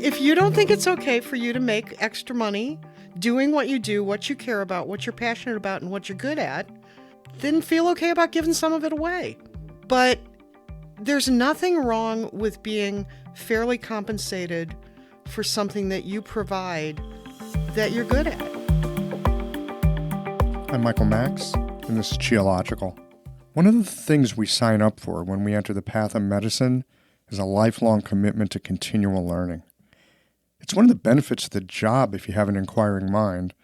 If you don't think it's okay for you to make extra money doing what you do, what you care about, what you're passionate about, and what you're good at, then feel okay about giving some of it away. But there's nothing wrong with being fairly compensated for something that you provide that you're good at. I'm Michael Max, and this is Geological. One of the things we sign up for when we enter the path of medicine is a lifelong commitment to continual learning. It's one of the benefits of the job if you have an inquiring mind,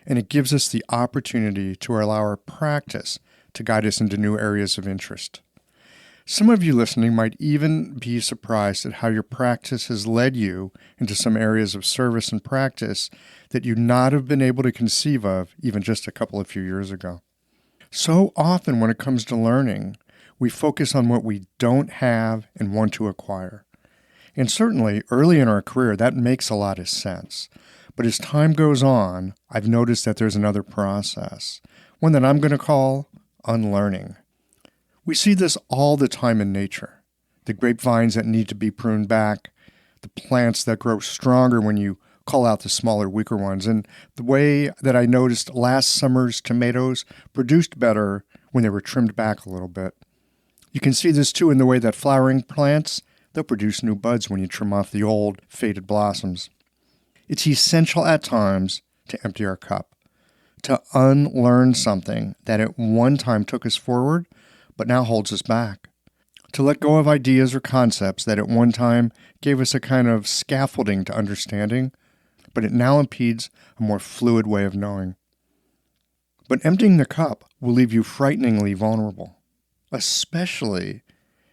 and it gives us the opportunity to allow our practice to guide us into new areas of interest. Some of you listening might even be surprised at how your practice has led you into some areas of service and practice that you'd not have been able to conceive of even just a few years ago. So often when it comes to learning, we focus on what we don't have and want to acquire. And certainly early in our career, that makes a lot of sense. But as time goes on, I've noticed that there's another process, one that I'm going to call unlearning. We see this all the time in nature. The grapevines that need to be pruned back, the plants that grow stronger when you call out the smaller, weaker ones, and the way that I noticed last summer's tomatoes produced better when they were trimmed back a little bit. You can see this too in the way that flowering plants, they'll produce new buds when you trim off the old, faded blossoms. It's essential at times to empty our cup, to unlearn something that at one time took us forward, but now holds us back. To let go of ideas or concepts that at one time gave us a kind of scaffolding to understanding, but it now impedes a more fluid way of knowing. But emptying the cup will leave you frighteningly vulnerable, especially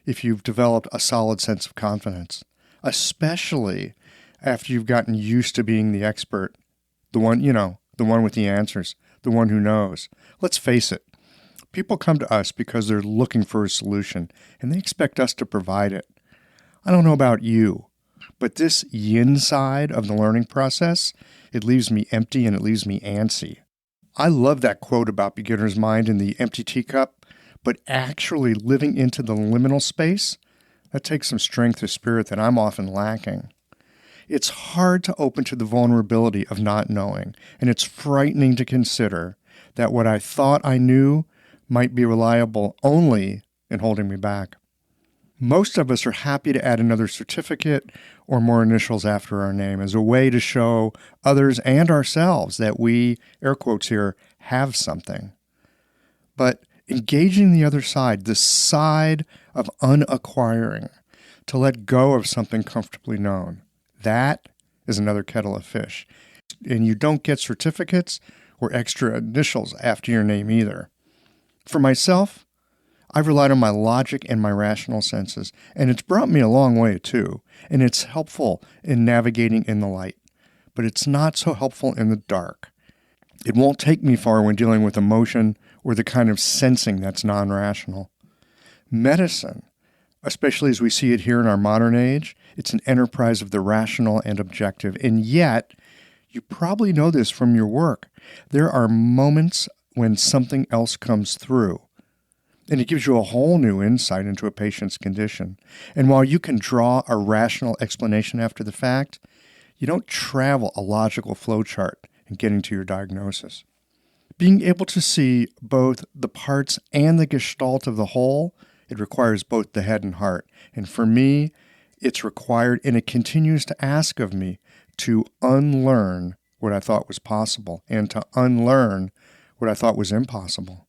if you've developed a solid sense of confidence, especially after you've gotten used to being the expert, the one with the answers, the one who knows. Let's face it. People come to us because they're looking for a solution, and they expect us to provide it. I don't know about you, but this yin side of the learning process, it leaves me empty and it leaves me antsy. I love that quote about beginner's mind and the empty teacup, but actually living into the liminal space, that takes some strength of spirit that I'm often lacking. It's hard to open to the vulnerability of not knowing, and it's frightening to consider that what I thought I knew might be reliable only in holding me back. Most of us are happy to add another certificate or more initials after our name as a way to show others and ourselves that we, air quotes here, have something. But engaging the other side, the side of unacquiring, to let go of something comfortably known, that is another kettle of fish. And you don't get certificates or extra initials after your name either. For myself, I've relied on my logic and my rational senses, and it's brought me a long way too, and it's helpful in navigating in the light, but it's not so helpful in the dark. It won't take me far when dealing with emotion or the kind of sensing that's non-rational. Medicine, especially as we see it here in our modern age, it's an enterprise of the rational and objective, and yet, you probably know this from your work, there are moments when something else comes through. And it gives you a whole new insight into a patient's condition. And while you can draw a rational explanation after the fact, you don't travel a logical flowchart in getting to your diagnosis. Being able to see both the parts and the gestalt of the whole, it requires both the head and heart. And for me, it's required, and it continues to ask of me to unlearn what I thought was possible and to unlearn what I thought was impossible.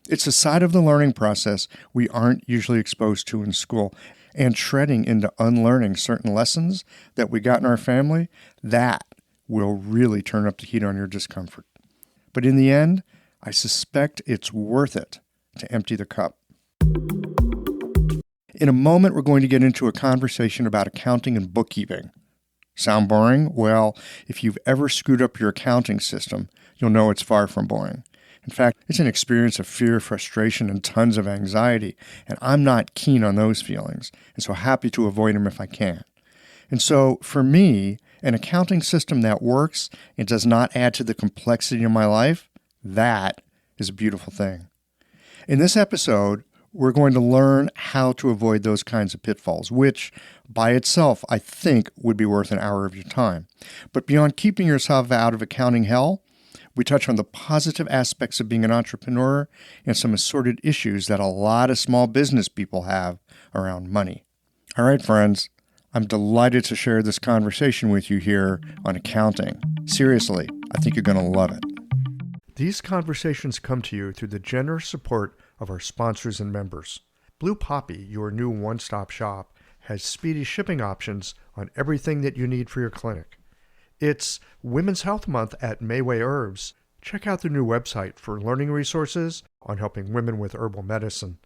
It's a side of the learning process we aren't usually exposed to in school, and treading into unlearning certain lessons that we got in our family, that will really turn up the heat on your discomfort. But in the end, I suspect it's worth it to empty the cup. In a moment, we're going to get into a conversation about accounting and bookkeeping. Sound boring? Well, if you've ever screwed up your accounting system, you'll know it's far from boring. In fact, it's an experience of fear, frustration, and tons of anxiety, and I'm not keen on those feelings, and so happy to avoid them if I can. And so, for me, an accounting system that works and does not add to the complexity of my life, that is a beautiful thing. In this episode, we're going to learn how to avoid those kinds of pitfalls, which by itself, I think, would be worth an hour of your time. But beyond keeping yourself out of accounting hell, we touch on the positive aspects of being an entrepreneur and some assorted issues that a lot of small business people have around money. All right, friends, I'm delighted to share this conversation with you here on accounting. Seriously, I think you're going to love it. These conversations come to you through the generous support of our sponsors and members. Blue Poppy, your new one-stop shop, has speedy shipping options on everything that you need for your clinic. It's Women's Health Month at Mayway Herbs. Check out their new website for learning resources on helping women with herbal medicine.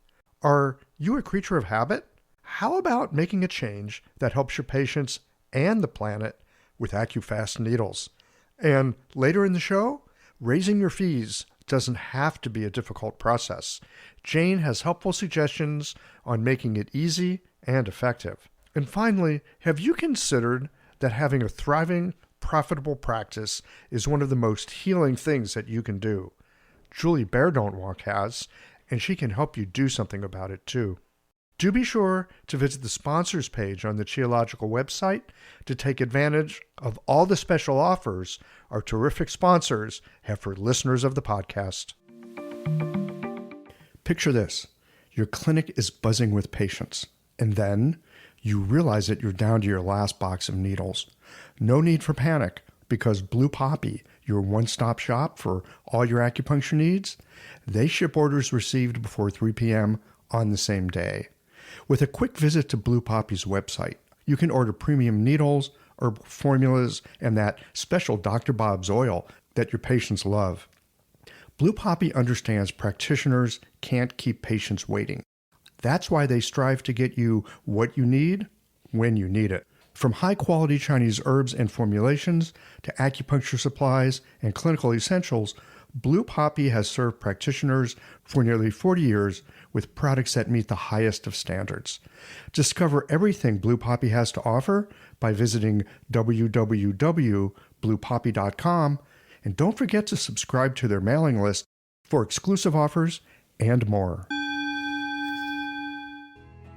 Are you a creature of habit? How about making a change that helps your patients and the planet with AcuFast needles? And later in the show, raising your fees doesn't have to be a difficult process. Jane has helpful suggestions on making it easy and effective. And finally, have you considered that having a thriving, profitable practice is one of the most healing things that you can do? Julie Bear Don't Walk has, and she can help you do something about it too. Do be sure to visit the sponsors page on the Qiological website to take advantage of all the special offers our terrific sponsors have for listeners of the podcast. Picture this. Your clinic is buzzing with patients, and then you realize that you're down to your last box of needles. No need for panic, because Blue Poppy, your one-stop shop for all your acupuncture needs, they ship orders received before 3 p.m. on the same day. With a quick visit to Blue Poppy's website, you can order premium needles, herbal formulas, and that special Dr. Bob's oil that your patients love. Blue Poppy understands practitioners can't keep patients waiting. That's why they strive to get you what you need when you need it. From high-quality Chinese herbs and formulations to acupuncture supplies and clinical essentials, Blue Poppy has served practitioners for nearly 40 years with products that meet the highest of standards. Discover everything Blue Poppy has to offer by visiting www.bluepoppy.com, and don't forget to subscribe to their mailing list for exclusive offers and more.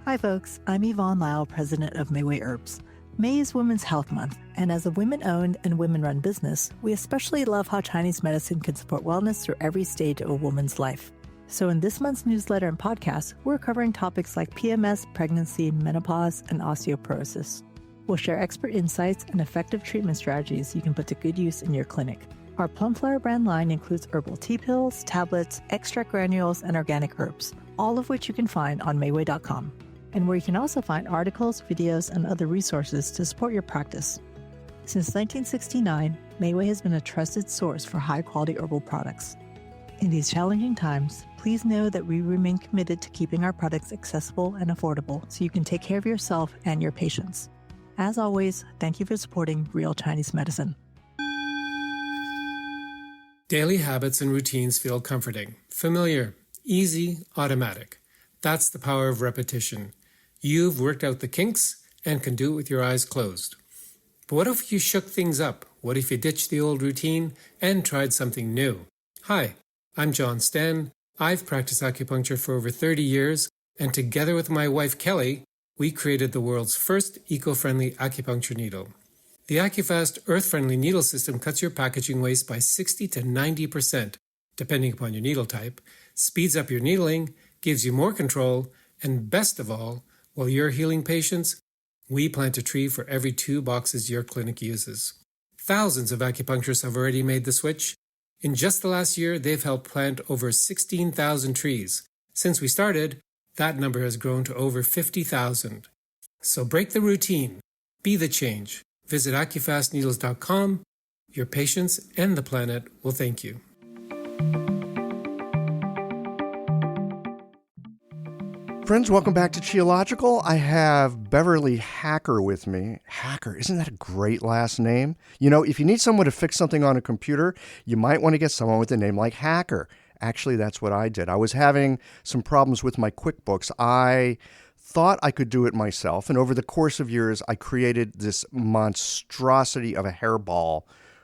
Hi folks, I'm Yvonne Lyle, president of Mayway Herbs. May is Women's Health Month, and as a women-owned and women-run business, we especially love how Chinese medicine can support wellness through every stage of a woman's life. So in this month's newsletter and podcast, we're covering topics like PMS, pregnancy, menopause, and osteoporosis. We'll share expert insights and effective treatment strategies you can put to good use in your clinic. Our Plumflower brand line includes herbal tea pills, tablets, extract granules, and organic herbs, all of which you can find on Mayway.com, and where you can also find articles, videos, and other resources to support your practice. Since 1969, Mayway has been a trusted source for high-quality herbal products. In these challenging times, please know that we remain committed to keeping our products accessible and affordable so you can take care of yourself and your patients. As always, thank you for supporting Real Chinese Medicine. Daily habits and routines feel comforting, familiar, easy, automatic. That's the power of repetition. You've worked out the kinks and can do it with your eyes closed. But what if you shook things up? What if you ditched the old routine and tried something new? Hi, I'm John Sten. I've practiced acupuncture for over 30 years, and together with my wife Kelly, we created the world's first eco-friendly acupuncture needle. The AcuFast earth-friendly needle system cuts your packaging waste by 60 to 90%, depending upon your needle type, speeds up your needling, gives you more control, and best of all, while you're healing patients, we plant a tree for every 2 boxes your clinic uses. Thousands of acupuncturists have already made the switch. In just the last year, they've helped plant over 16,000 trees. Since we started, that number has grown to over 50,000. So break the routine. Be the change. Visit acufastneedles.com. Your patients and the planet will thank you. Friends, welcome back to Qiological. I have Beverly Hacker with me. Hacker, isn't that a great last name? You know, if you need someone to fix something on a computer, you might want to get someone with a name like Hacker. Actually, that's what I did. I was having some problems with my QuickBooks. I thought I could do it myself, and over the course of years, I created this monstrosity of a hairball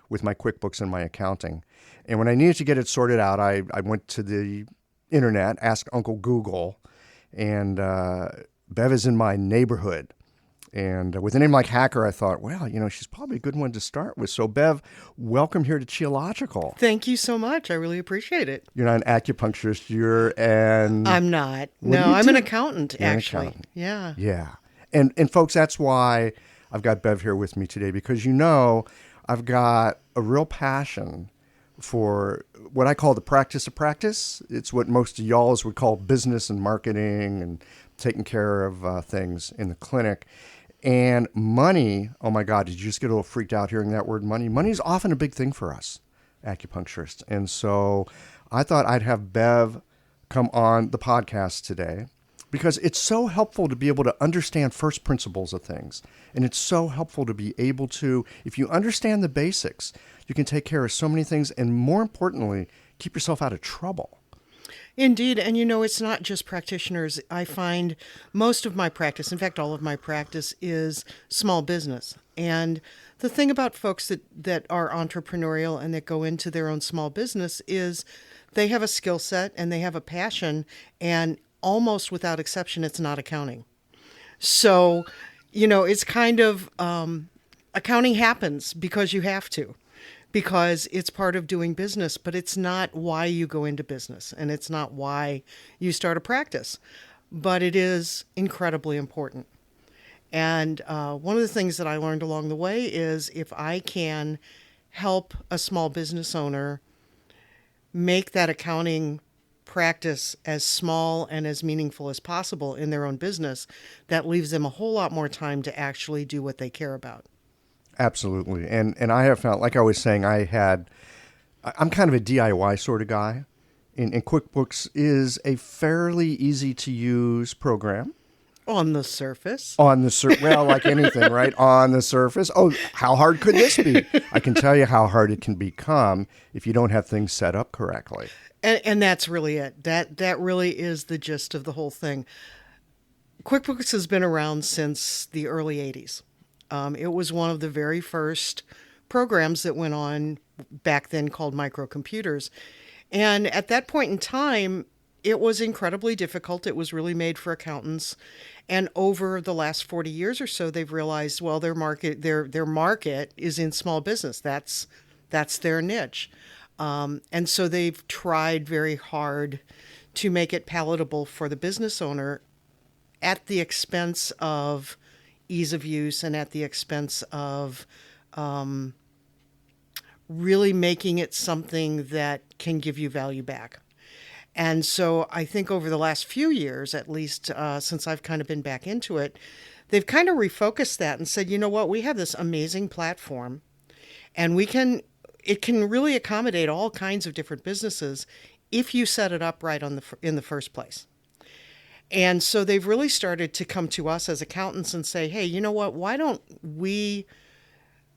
with my QuickBooks and my accounting. And when I needed to get it sorted out, I went to the internet, asked Uncle Google, and Bev is in my neighborhood. And with a name like Hacker, I thought, well, she's probably a good one to start with. So, Bev, welcome here to Geological. Thank you so much. I really appreciate it. You're not an acupuncturist. You're an... I'm not. No, I'm an accountant, actually. Accountant. Yeah. Yeah. And folks, that's why I've got Bev here with me today, because I've got a real passion for what I call the practice of practice. It's what most of y'all would call business and marketing and taking care of things in the clinic. And money, oh my God, did you just get a little freaked out hearing that word money? Money is often a big thing for us acupuncturists. And so I thought I'd have Bev come on the podcast today because it's so helpful to be able to understand first principles of things. And it's so helpful to be able to, if you understand the basics, you can take care of so many things and, more importantly, keep yourself out of trouble. Indeed. And it's not just practitioners. I find most of my practice, in fact, all of my practice is small business. And the thing about folks that are entrepreneurial and that go into their own small business is they have a skill set and they have a passion, and almost without exception, it's not accounting. So, it's kind of accounting happens because you have to. Because it's part of doing business, but it's not why you go into business, and it's not why you start a practice. But it is incredibly important. And one of the things that I learned along the way is if I can help a small business owner make that accounting practice as small and as meaningful as possible in their own business, that leaves them a whole lot more time to actually do what they care about. Absolutely. And I have found, like I was saying, I'm kind of a DIY sort of guy. And QuickBooks is a fairly easy to use program. On the surface. Well, like anything, right? On the surface. Oh, how hard could this be? I can tell you how hard it can become if you don't have things set up correctly. And that's really it. That really is the gist of the whole thing. QuickBooks has been around since the early 80s. It was one of the very first programs that went on back then called microcomputers. And at that point in time, it was incredibly difficult. It was really made for accountants. And over the last 40 years or so, they've realized, well, their market is in small business. That's their niche. And so they've tried very hard to make it palatable for the business owner at the expense of ease of use and at the expense of really making it something that can give you value back. And so I think over the last few years, at least since I've kind of been back into it, they've kind of refocused that and said, you know what, we have this amazing platform and it can really accommodate all kinds of different businesses if you set it up right in the first place. And so they've really started to come to us as accountants and say, hey, you know what, why don't we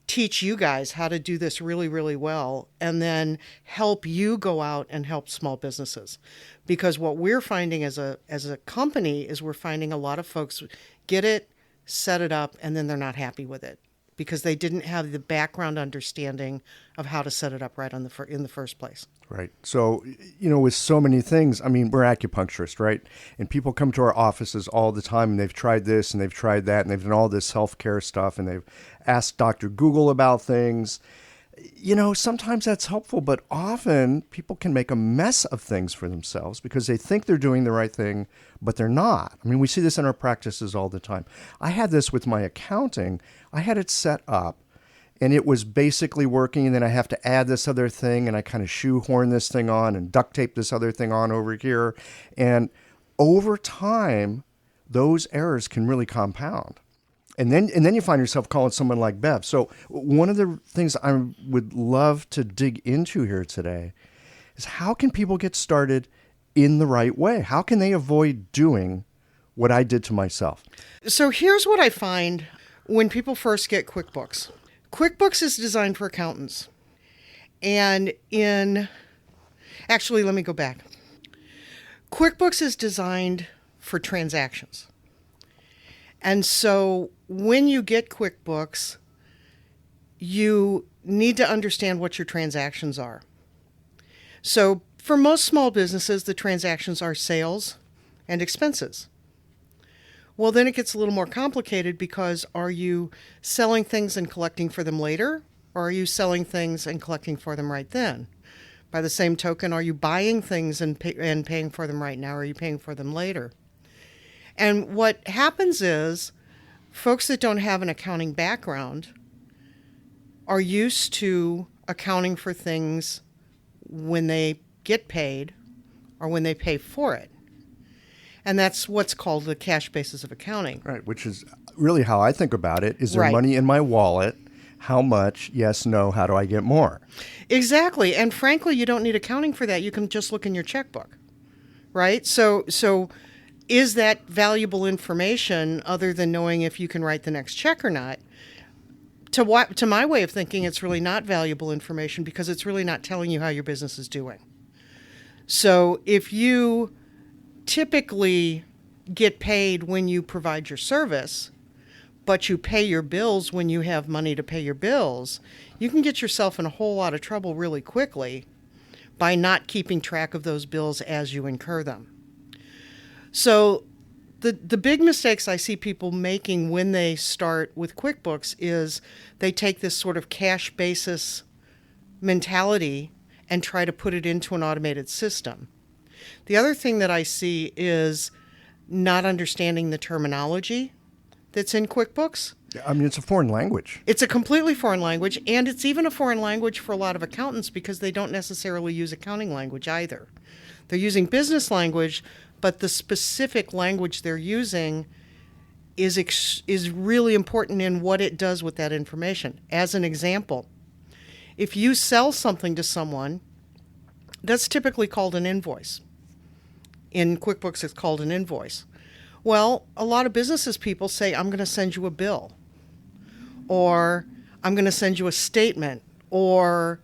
teach you guys how to do this really, really well and then help you go out and help small businesses? Because what we're finding as a company is we're finding a lot of folks get it, set it up, and then they're not happy with it because they didn't have the background understanding of how to set it up right in the first place. Right. So, with so many things, we're acupuncturists, right? And people come to our offices all the time and they've tried this and they've tried that and they've done all this self-care stuff and they've asked Dr. Google about things. Sometimes that's helpful, but often people can make a mess of things for themselves because they think they're doing the right thing, but they're not. We see this in our practices all the time. I had this with my accounting. I had it set up. And it was basically working, and then I have to add this other thing, and I kind of shoehorn this thing on and duct tape this other thing on over here. And over time, those errors can really compound. And then you find yourself calling someone like Bev. So one of the things I would love to dig into here today is how can people get started in the right way? How can they avoid doing what I did to myself? So here's what I find when people first get QuickBooks. QuickBooks is designed for accountants. And actually, let me go back. QuickBooks is designed for transactions. And so when you get QuickBooks, you need to understand what your transactions are. So for most small businesses, the transactions are sales and expenses. Well, then it gets a little more complicated because are you selling things and collecting for them later? Or are you selling things and collecting for them right then? By the same token, are you buying things and paying for them right now, or are you paying for them later? And what happens is folks that don't have an accounting background are used to accounting for things when they get paid or when they pay for it. And that's what's called the cash basis of accounting. Right, which is really how I think about it. Is there Right. money in my wallet? How much? Yes, no, how do I get more? Exactly. And frankly, you don't need accounting for that. You can just look in your checkbook, right? So is that valuable information other than knowing if you can write the next check or not? To my way of thinking, it's really not valuable information because it's really not telling you how your business is doing. So if you typically get paid when you provide your service, but you pay your bills when you have money to pay your bills, you can get yourself in a whole lot of trouble really quickly by not keeping track of those bills as you incur them. So the big mistakes I see people making when they start with QuickBooks is they take this sort of cash basis mentality and try to put it into an automated system. The other thing that I see is not understanding the terminology that's in QuickBooks. I mean, it's a foreign language. It's a completely foreign language, and it's even a foreign language for a lot of accountants because they don't necessarily use accounting language either. They're using business language, but the specific language they're using is really important in what it does with that information. As an example, if you sell something to someone, that's typically called an invoice. In QuickBooks, it's called an invoice. Well, a lot of businesses people say, I'm going to send you a bill, or I'm going to send you a statement, or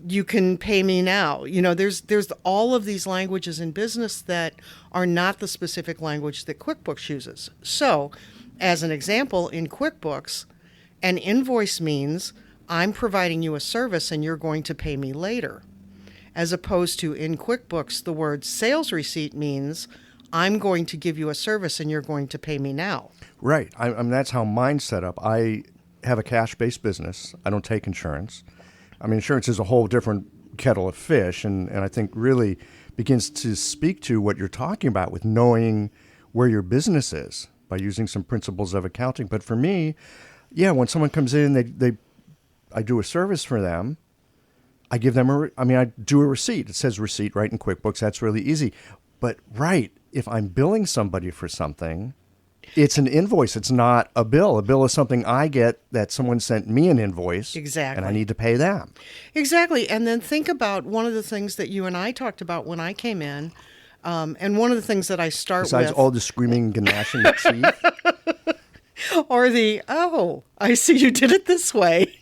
you can pay me now. You know, there's all of these languages in business that are not the specific language that QuickBooks uses. So, as an example, in QuickBooks, an invoice means I'm providing you a service and you're going to pay me later. As opposed to in QuickBooks, the word sales receipt means I'm going to give you a service and you're going to pay me now. Right. I mean, that's how mine's set up. I have a cash-based business. I don't take insurance. I mean, insurance is a whole different kettle of fish, and I think really begins to speak to what you're talking about with knowing where your business is by using some principles of accounting. But for me, yeah, when someone comes in, I do a service for them. I give them I do a receipt. It says receipt right in QuickBooks. That's really easy. But right, if I'm billing somebody for something, it's an invoice. It's not a bill. A bill is something I get that someone sent me an invoice. Exactly. And I need to pay them. Exactly. And then think about one of the things that you and I talked about when I came in. And one of the things that I start Besides with. all the screaming and gnashing of teeth. Or I see you did it this way.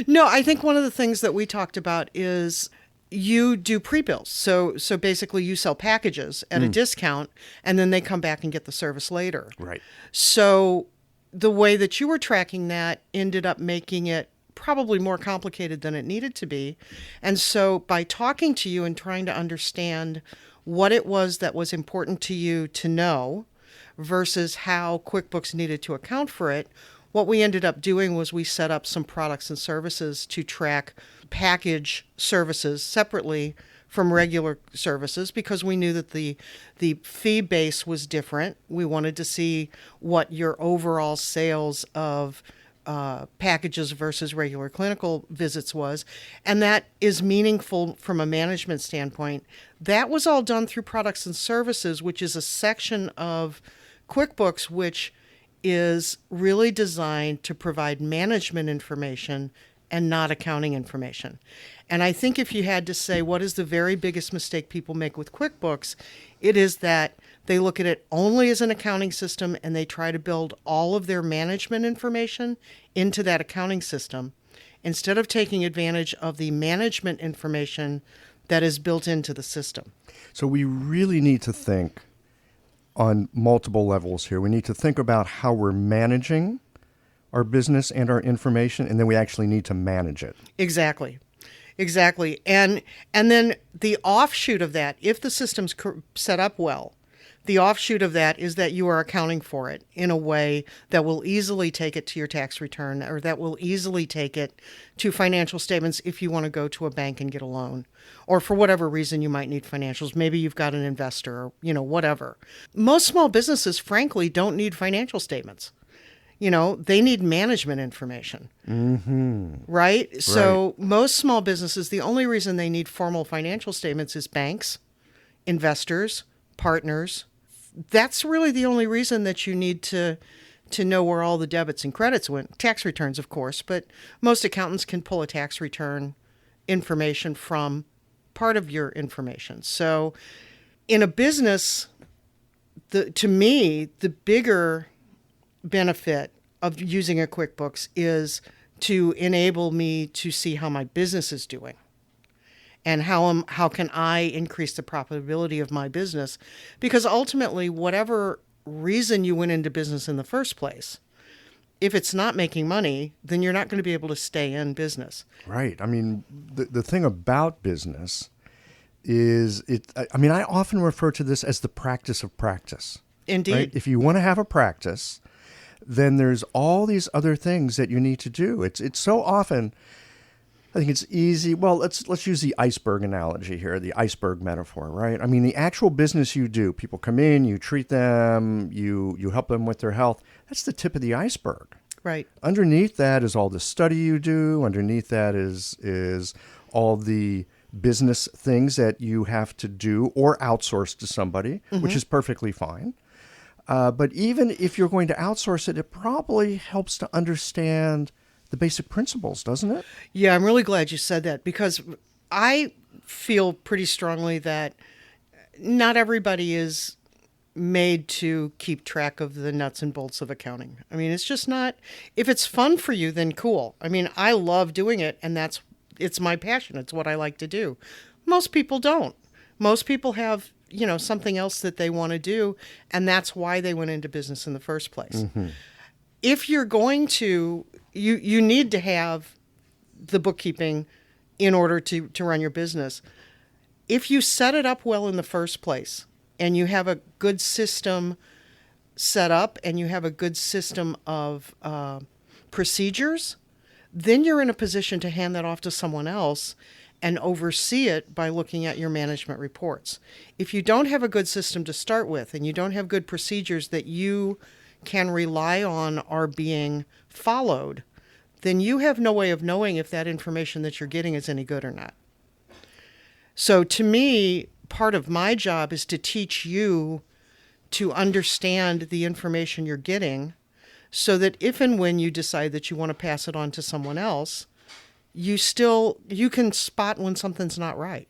No, I think one of the things that we talked about is you do pre-bills. So basically you sell packages at a discount and then they come back and get the service later. Right. So the way that you were tracking that ended up making it probably more complicated than it needed to be. And so by talking to you and trying to understand what it was that was important to you to know versus how QuickBooks needed to account for it, what we ended up doing was we set up some products and services to track package services separately from regular services because we knew that the fee base was different. We wanted to see what your overall sales of packages versus regular clinical visits was. And that is meaningful from a management standpoint. That was all done through products and services, which is a section of QuickBooks which is really designed to provide management information and not accounting information. And I think if you had to say what is the very biggest mistake people make with QuickBooks, it is that they look at it only as an accounting system and they try to build all of their management information into that accounting system instead of taking advantage of the management information that is built into the system. So we really need to think on multiple levels here. We need to think about how we're managing our business and our information, and then we actually need to manage it. Exactly. And then the offshoot of that, if the system's set up well, The offshoot of that is that you are accounting for it in a way that will easily take it to your tax return, or that will easily take it to financial statements if you want to go to a bank and get a loan, or for whatever reason you might need financials. Maybe you've got an investor, or, whatever. Most small businesses, frankly, don't need financial statements. They need management information, right? So most small businesses, the only reason they need formal financial statements is banks, investors, partners. That's really the only reason that you need to know where all the debits and credits went. Tax returns, of course, but most accountants can pull a tax return information from part of your information. So in a business, to me, the bigger benefit of using a QuickBooks is to enable me to see how my business is doing. And how can I increase the profitability of my business? Because ultimately, whatever reason you went into business in the first place, if it's not making money, then you're not going to be able to stay in business. Right. I mean, the thing about business is I often refer to this as the practice of practice. Indeed. Right? If you want to have a practice, then there's all these other things that you need to do. It's so often, I think it's easy. Well, let's use the iceberg analogy here, the iceberg metaphor, right? I mean, the actual business you do, people come in, you treat them, you help them with their health. That's the tip of the iceberg. Right. Underneath that is all the study you do. Underneath that is all the business things that you have to do or outsource to somebody, which is perfectly fine. But even if you're going to outsource it, it probably helps to understand the basic principles, doesn't it? Yeah, I'm really glad you said that, because I feel pretty strongly that not everybody is made to keep track of the nuts and bolts of accounting. I mean, it's just not. If it's fun for you, then cool. I mean, I love doing it, and it's my passion. It's what I like to do. Most people don't. Most people have, something else that they want to do, and that's why they went into business in the first place. If you're going to, you need to have the bookkeeping in order to run your business. If you set it up well in the first place, and you have a good system set up, and you have a good system of procedures, then you're in a position to hand that off to someone else and oversee it by looking at your management reports. If you don't have a good system to start with, and you don't have good procedures that you can rely on are being followed, then you have no way of knowing if that information that you're getting is any good or not. So to me, part of my job is to teach you to understand the information you're getting, so that if and when you decide that you want to pass it on to someone else, you can spot when something's not right.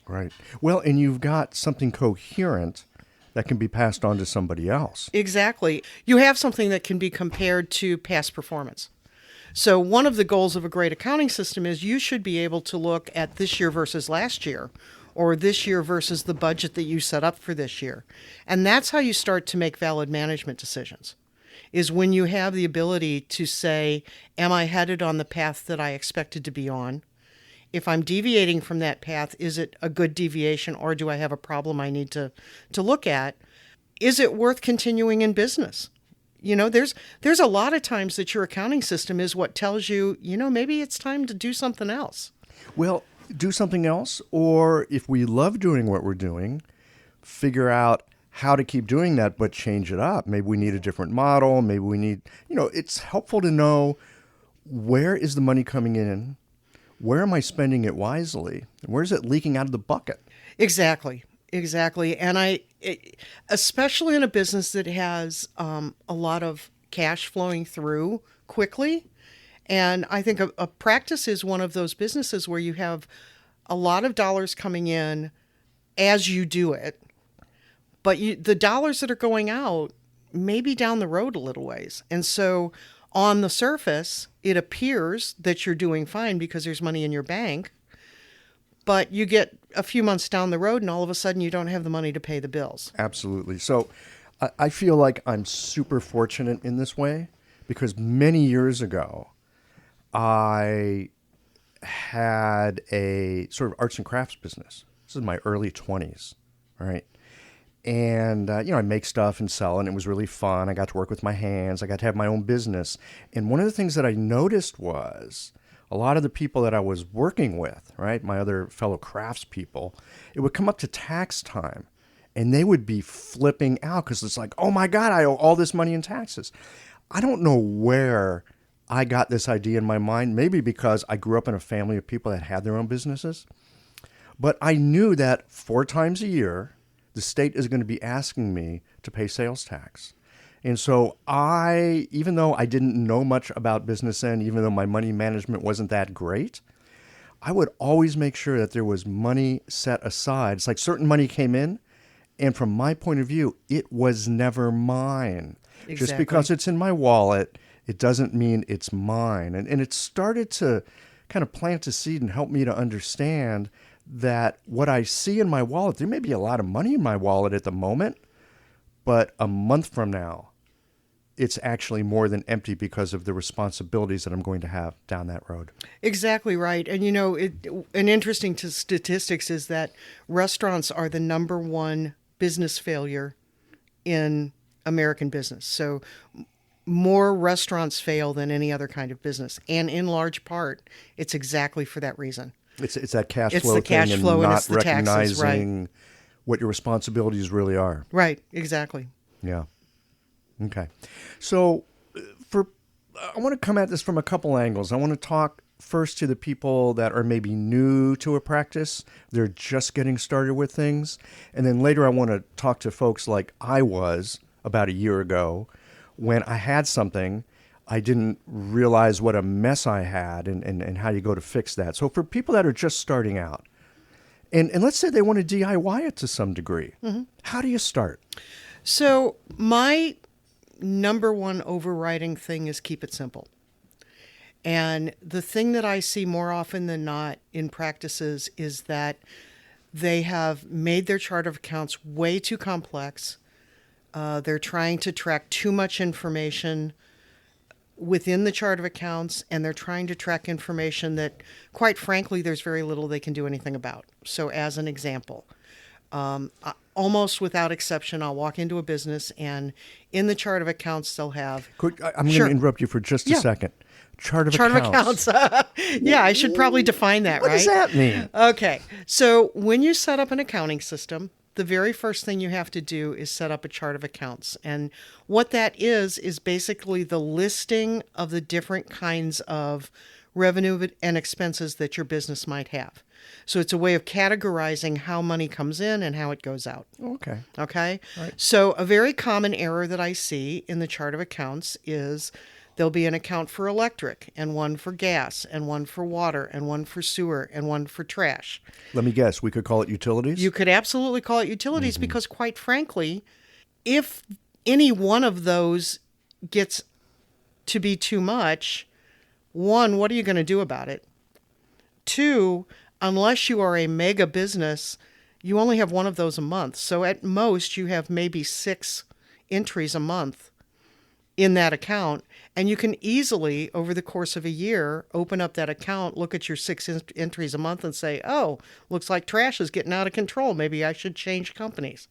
Right. Well, and you've got something coherent that can be passed on to somebody else. Exactly. You have something that can be compared to past performance. So one of the goals of a great accounting system is you should be able to look at this year versus last year, or this year versus the budget that you set up for this year. And that's how you start to make valid management decisions, is when you have the ability to say, am I headed on the path that I expected to be on? If I'm deviating from that path, is it a good deviation, or do I have a problem I need to look at? Is it worth continuing in business? There's a lot of times that your accounting system is what tells you, maybe it's time to do something else. Well, do something else, or if we love doing what we're doing, figure out how to keep doing that, but change it up. Maybe we need a different model. Maybe we need, it's helpful to know, where is the money coming in? Where am I spending it wisely? And where is it leaking out of the bucket? Exactly. And especially in a business that has a lot of cash flowing through quickly. And I think a practice is one of those businesses where you have a lot of dollars coming in as you do it, but the dollars that are going out may be down the road a little ways. And so on the surface, it appears that you're doing fine because there's money in your bank, but you get a few months down the road and all of a sudden you don't have the money to pay the bills. Absolutely. So I feel like I'm super fortunate in this way, because many years ago, I had a sort of arts and crafts business. This is my early 20s, right? And, I make stuff and sell, and it was really fun. I got to work with my hands. I got to have my own business. And one of the things that I noticed was a lot of the people that I was working with, right, my other fellow craftspeople, it would come up to tax time, and they would be flipping out because it's like, oh, my God, I owe all this money in taxes. I don't know where I got this idea in my mind, maybe because I grew up in a family of people that had their own businesses. But I knew that 4 times a year, the state is going to be asking me to pay sales tax. And so even though I didn't know much about business then, even though my money management wasn't that great, I would always make sure that there was money set aside. It's like certain money came in, and from my point of view, it was never mine. Exactly. Just because it's in my wallet, it doesn't mean it's mine. And it started to kind of plant a seed and help me to understand that what I see in my wallet, there may be a lot of money in my wallet at the moment, but a month from now, it's actually more than empty because of the responsibilities that I'm going to have down that road. Exactly right. And, an interesting statistics is that restaurants are the number one business failure in American business. So more restaurants fail than any other kind of business. And in large part, it's exactly for that reason. It's that cash It's flow the cash thing flow and and not it's the taxes, recognizing what your responsibilities really are. Right, exactly. Yeah. Okay. So I want to come at this from a couple angles. I want to talk first to the people that are maybe new to a practice. They're just getting started with things. And then later I want to talk to folks like I was about a year ago when I had something. I didn't realize what a mess I had and how you go to fix that. So for people that are just starting out, and let's say they want to DIY it to some degree, how do you start? So my number one overriding thing is keep it simple. And the thing that I see more often than not in practices is that they have made their chart of accounts way too complex. They're trying to track too much information within the chart of accounts, and they're trying to track information that, quite frankly, there's very little they can do anything about. So as an example, almost without exception, I'll walk into a business, and in the chart of accounts, they'll have... I'm going to interrupt you for just a second. Chart of accounts. Yeah, I should probably define that, What right? does that mean? Okay. So when you set up an accounting system, the very first thing you have to do is set up a chart of accounts. And what that is basically the listing of the different kinds of revenue and expenses that your business might have. So it's a way of categorizing how money comes in and how it goes out. Okay. Okay? Right. So a very common error that I see in the chart of accounts is there'll be an account for electric, and one for gas, and one for water, and one for sewer, and one for trash. Let me guess. We could call it utilities? You could absolutely call it utilities because, quite frankly, if any one of those gets to be too much, one, what are you going to do about it? Two, unless you are a mega business, you only have one of those a month. So at most, you have maybe 6 entries a month in that account. And you can easily, over the course of a year, open up that account, look at your 6 entries a month and say, oh, looks like trash is getting out of control. Maybe I should change companies.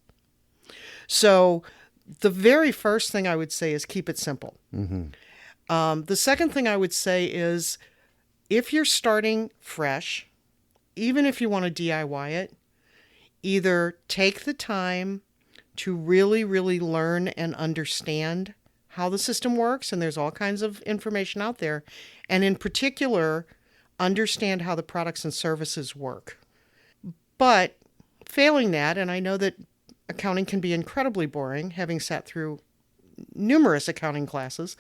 So the very first thing I would say is keep it simple. The second thing I would say is if you're starting fresh, even if you want to DIY it, either take the time to really, really learn and understand how the system works, and there's all kinds of information out there, and in particular, understand how the products and services work. But failing that, and I know that accounting can be incredibly boring, having sat through numerous accounting classes.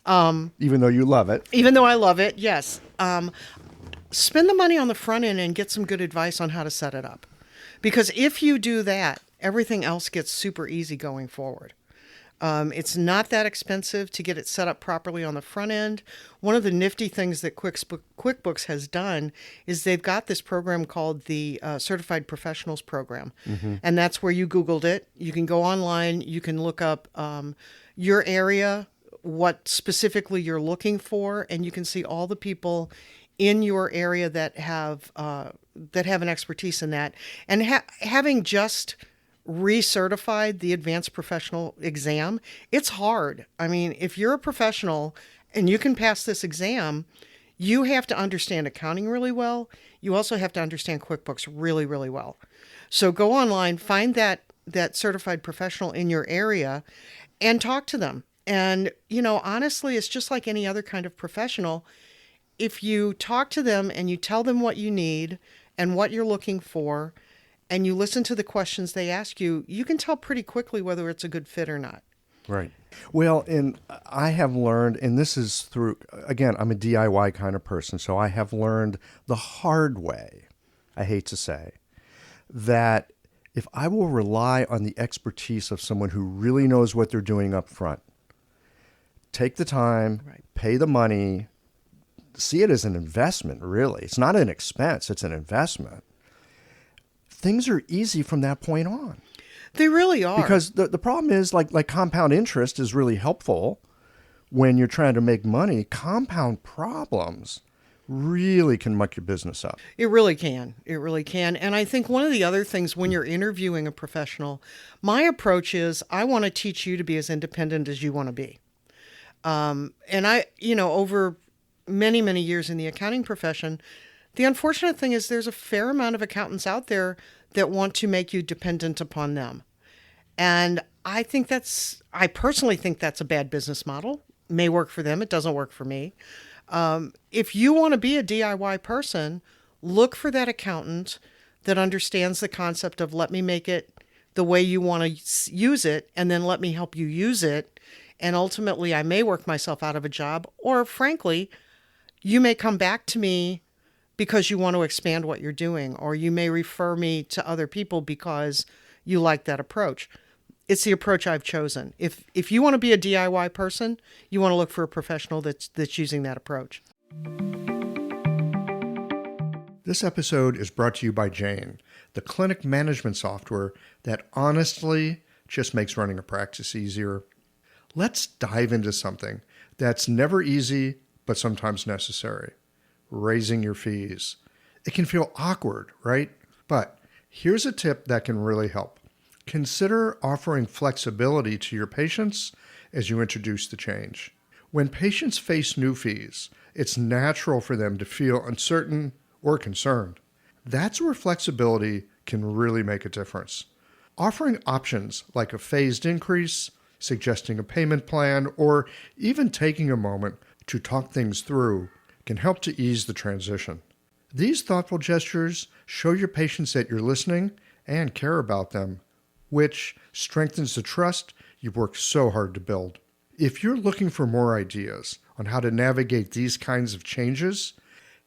Even though you love it. Even though I love it, yes. Spend the money on the front end and get some good advice on how to set it up. Because if you do that, everything else gets super easy going forward. It's not that expensive to get it set up properly on the front end. One of the nifty things that QuickBooks has done is they've got this program called the Certified Professionals Program. And that's where you Googled it. You can go online. You can look up your area, what specifically you're looking for, and you can see all the people in your area that have an expertise in that. And having just recertified the advanced professional exam. It's hard. I mean, if you're a professional and you can pass this exam, you have to understand accounting really well. You also have to understand QuickBooks really, really well. So go online, find that certified professional in your area and talk to them. And, honestly, it's just like any other kind of professional. If you talk to them and you tell them what you need and what you're looking for, and you listen to the questions they ask you, you can tell pretty quickly whether it's a good fit or not. Right. Well, and I have learned, and this is through, again, I'm a DIY kind of person, so I have learned the hard way, I hate to say, that if I will rely on the expertise of someone who really knows what they're doing up front, take the time, Right. pay the money, see it as an investment, really. It's not an expense, it's an investment. Things are easy from that point on. They really are. Because the problem is, like compound interest is really helpful when you're trying to make money. Compound problems really can muck your business up. It really can. It really can. And I think one of the other things when you're interviewing a professional, my approach is I want to teach you to be as independent as you want to be. And I, over many, many years in the accounting profession, the unfortunate thing is there's a fair amount of accountants out there that want to make you dependent upon them. And I personally think that's a bad business model. It may work for them. It doesn't work for me. If you want to be a DIY person, look for that accountant that understands the concept of let me make it the way you want to use it, and then let me help you use it. And ultimately, I may work myself out of a job, or frankly, you may come back to me because you want to expand what you're doing, or you may refer me to other people because you like that approach. It's the approach I've chosen. If you want to be a DIY person, you want to look for a professional that's using that approach. This episode is brought to you by Jane, the clinic management software that honestly just makes running a practice easier. Let's dive into something that's never easy, but sometimes necessary. Raising your fees. It can feel awkward, right? But here's a tip that can really help. Consider offering flexibility to your patients as you introduce the change. When patients face new fees, it's natural for them to feel uncertain or concerned. That's where flexibility can really make a difference. Offering options like a phased increase, suggesting a payment plan, or even taking a moment to talk things through can help to ease the transition. These thoughtful gestures show your patients that you're listening and care about them, which strengthens the trust you've worked so hard to build. If you're looking for more ideas on how to navigate these kinds of changes,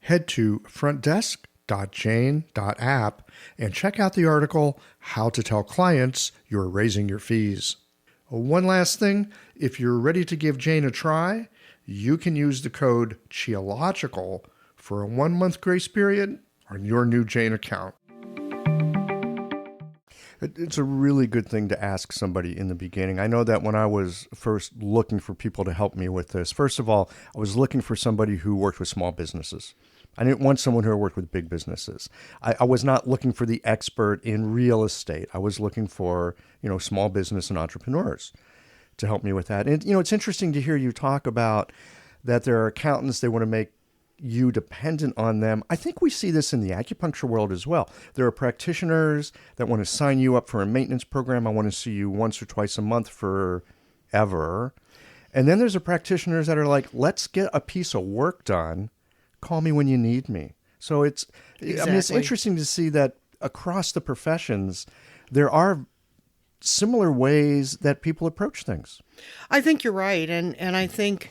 head to frontdesk.jane.app and check out the article, How to Tell Clients You're Raising Your Fees. One last thing, if you're ready to give Jane a try, you can use the code CHEOLOGICAL for a 1-month grace period on your new Jane account. It's a really good thing to ask somebody in the beginning. I know that when I was first looking for people to help me with this, first of all, I was looking for somebody who worked with small businesses. I didn't want someone who worked with big businesses. I was not looking for the expert in real estate. I was looking for, small business and entrepreneurs to help me with that. And, it's interesting to hear you talk about that there are accountants, they want to make you dependent on them. I think we see this in the acupuncture world as well. There are practitioners that want to sign you up for a maintenance program. I want to see you once or twice a month forever. And then there's the practitioners that are like, let's get a piece of work done. Call me when you need me. So it's interesting to see that across the professions, there are similar ways that people approach things. I think you're right. And I think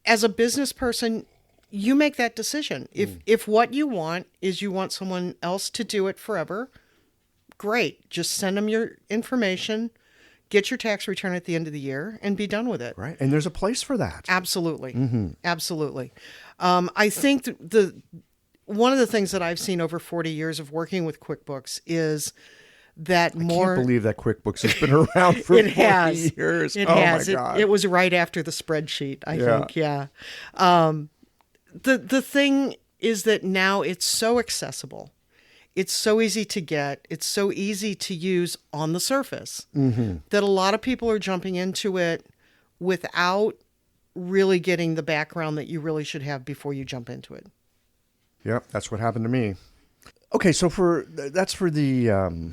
as a business person, you make that decision. If what you want is you want someone else to do it forever, great. Just send them your information, get your tax return at the end of the year, and be done with it. Right. And there's a place for that. Absolutely. Mm-hmm. Absolutely. I think one of the things that I've seen over 40 years of working with QuickBooks is that more... I can't believe that QuickBooks has been around for 40 years. It oh has. My God. It was right after the spreadsheet, I think. Yeah. The thing is that now it's so accessible. it's so easy to get, it's so easy to use on the surface that a lot of people are jumping into it without really getting the background that you really should have before you jump into it. Yep, that's what happened to me. Okay, so that's for the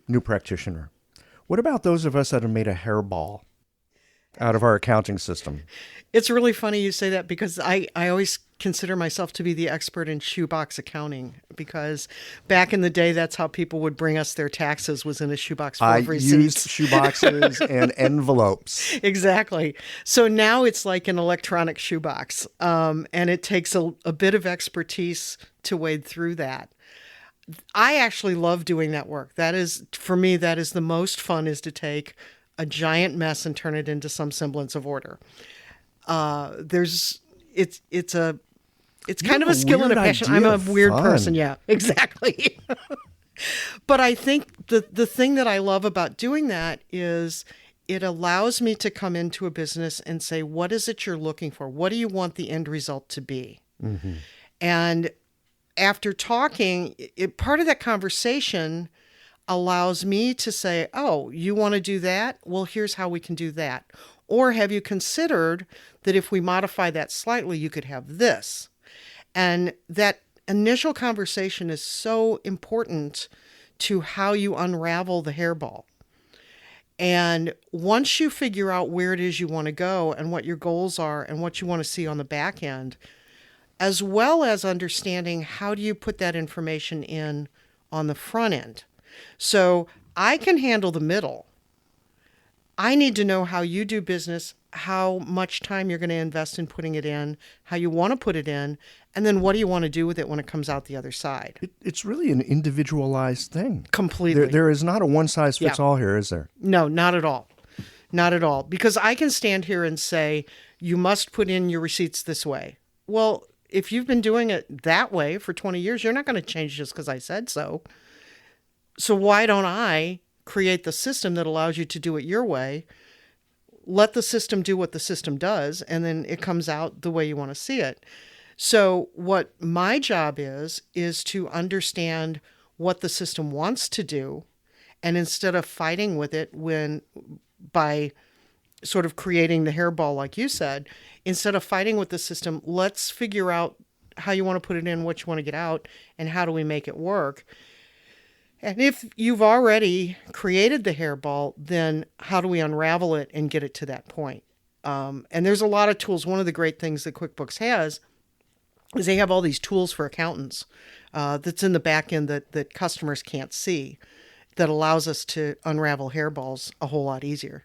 new practitioner. What about those of us that have made a hairball out of our accounting system? It's really funny you say that because I always consider myself to be the expert in shoebox accounting, because back in the day, that's how people would bring us their taxes, was in a shoebox full of receipts. I used shoeboxes and envelopes. Exactly. So now it's like an electronic shoebox, and it takes a bit of expertise to wade through that. I actually love doing that work. That is, for me, that is the most fun, is to take a giant mess and turn it into some semblance of order. It's kind of a skill and a passion. I'm a weird person. Yeah, exactly. But I think the thing that I love about doing that is it allows me to come into a business and say, what is it you're looking for? What do you want the end result to be? And after talking, part of that conversation allows me to say, oh, you want to do that? Well, here's how we can do that. Or have you considered that if we modify that slightly, you could have this? And that initial conversation is so important to how you unravel the hairball. And once you figure out where it is you want to go and what your goals are and what you want to see on the back end, as well as understanding how do you put that information in on the front end. So I can handle the middle. I need to know how you do business, how much time you're going to invest in putting it in, how you want to put it in, and then what do you want to do with it when it comes out the other side? It's really an individualized thing. Completely. There is not a one-size-fits-all here, is there? No, not at all. Not at all. Because I can stand here and say, you must put in your receipts this way. Well, if you've been doing it that way for 20 years, you're not going to change just because I said so. So why don't I create the system that allows you to do it your way, let the system do what the system does, and then it comes out the way you want to see it. So what my job is to understand what the system wants to do, and instead of fighting with it by sort of creating the hairball, like you said, instead of fighting with the system, let's figure out how you want to put it in, what you want to get out, and how do we make it work. And if you've already created the hairball, then how do we unravel it and get it to that point? And there's a lot of tools. One of the great things that QuickBooks has is they have all these tools for accountants that's in the back end that customers can't see, that allows us to unravel hairballs a whole lot easier.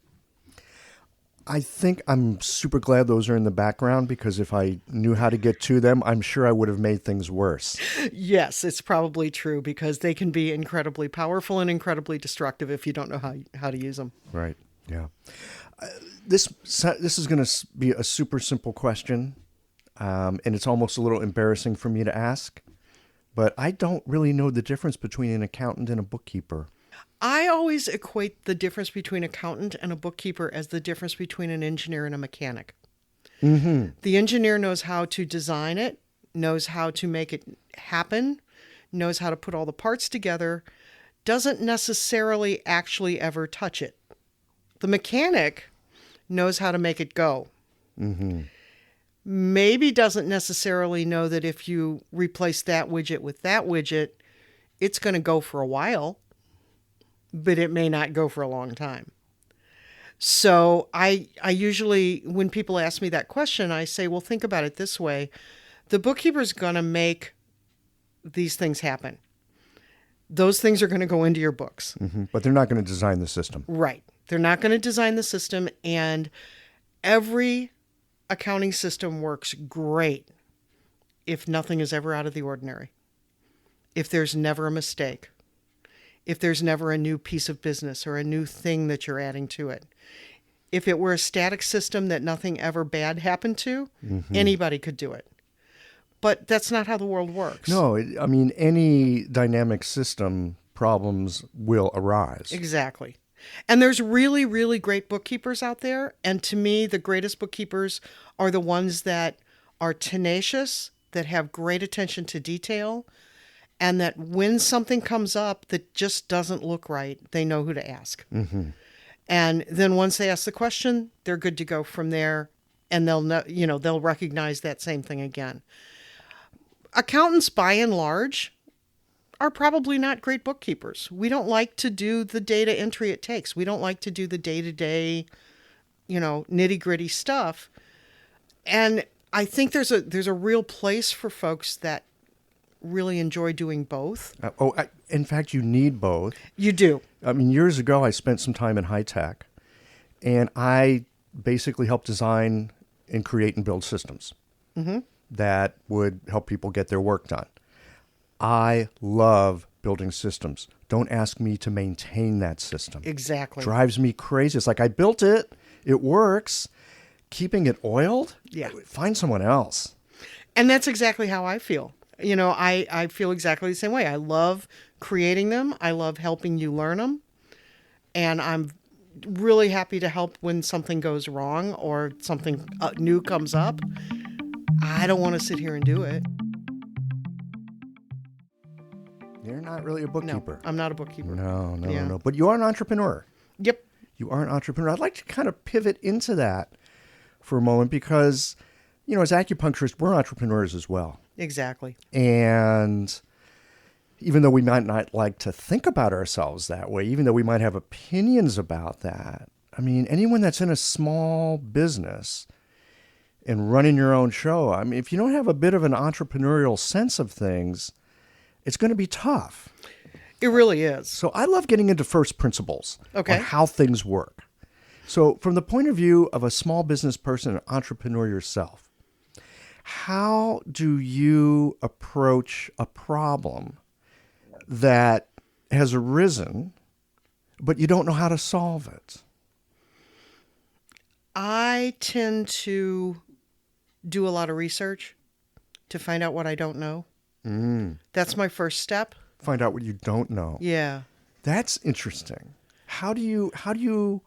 I think I'm super glad those are in the background, because if I knew how to get to them, I'm sure I would have made things worse. Yes, it's probably true, because they can be incredibly powerful and incredibly destructive if you don't know how to use them. Right. Yeah. This is going to be a super simple question, and it's almost a little embarrassing for me to ask, but I don't really know the difference between an accountant and a bookkeeper. I always equate the difference between an accountant and a bookkeeper as the difference between an engineer and a mechanic. Mm-hmm. The engineer knows how to design it, knows how to make it happen, knows how to put all the parts together, doesn't necessarily actually ever touch it. The mechanic knows how to make it go. Mm-hmm. Maybe doesn't necessarily know that if you replace that widget with that widget, it's going to go for a while, but it may not go for a long time. So I usually, when people ask me that question, I say, well, think about it this way. The bookkeeper's going to make these things happen. Those things are going to go into your books. Mm-hmm. But they're not going to design the system. Right. They're not going to design the system, and every accounting system works great if nothing is ever out of the ordinary, if there's never a mistake, if there's never a new piece of business or a new thing that you're adding to it. If it were a static system that nothing ever bad happened to, anybody could do it. But that's not how the world works. No, I mean, any dynamic system, problems will arise. Exactly. And there's really, really great bookkeepers out there. And to me, the greatest bookkeepers are the ones that are tenacious, that have great attention to detail, And that when something comes up that just doesn't look right, they know who to ask. Mm-hmm. And then once they ask the question, they're good to go from there. And they'll know, they'll recognize that same thing again. Accountants, by and large, are probably not great bookkeepers. We don't like to do the data entry it takes. We don't like to do the day-to-day, nitty-gritty stuff. And I think there's a real place for folks that really enjoy doing both. In fact, you need both. You do. I mean, years ago, I spent some time in high tech, and I basically helped design and create and build systems that would help people get their work done. I love building systems. Don't ask me to maintain that system. Exactly. Drives me crazy. It's like, I built it. It works. Keeping it oiled? Yeah. Find someone else. And that's exactly how I feel. I feel exactly the same way. I love creating them. I love helping you learn them. And I'm really happy to help when something goes wrong or something new comes up. I don't want to sit here and do it. You're not really a bookkeeper. No, I'm not a bookkeeper. No. But you are an entrepreneur. Yep. You are an entrepreneur. I'd like to kind of pivot into that for a moment because, as acupuncturists, we're entrepreneurs as well. Exactly. And even though we might not like to think about ourselves that way, even though we might have opinions about that, I mean, anyone that's in a small business and running your own show, I mean, if you don't have a bit of an entrepreneurial sense of things, it's going to be tough. It really is. So I love getting into first principles on how things work. So from the point of view of a small business person, an entrepreneur yourself, how do you approach a problem that has arisen, but you don't know how to solve it? I tend to do a lot of research to find out what I don't know. That's my first step. Find out what you don't know. Yeah. That's interesting. How do you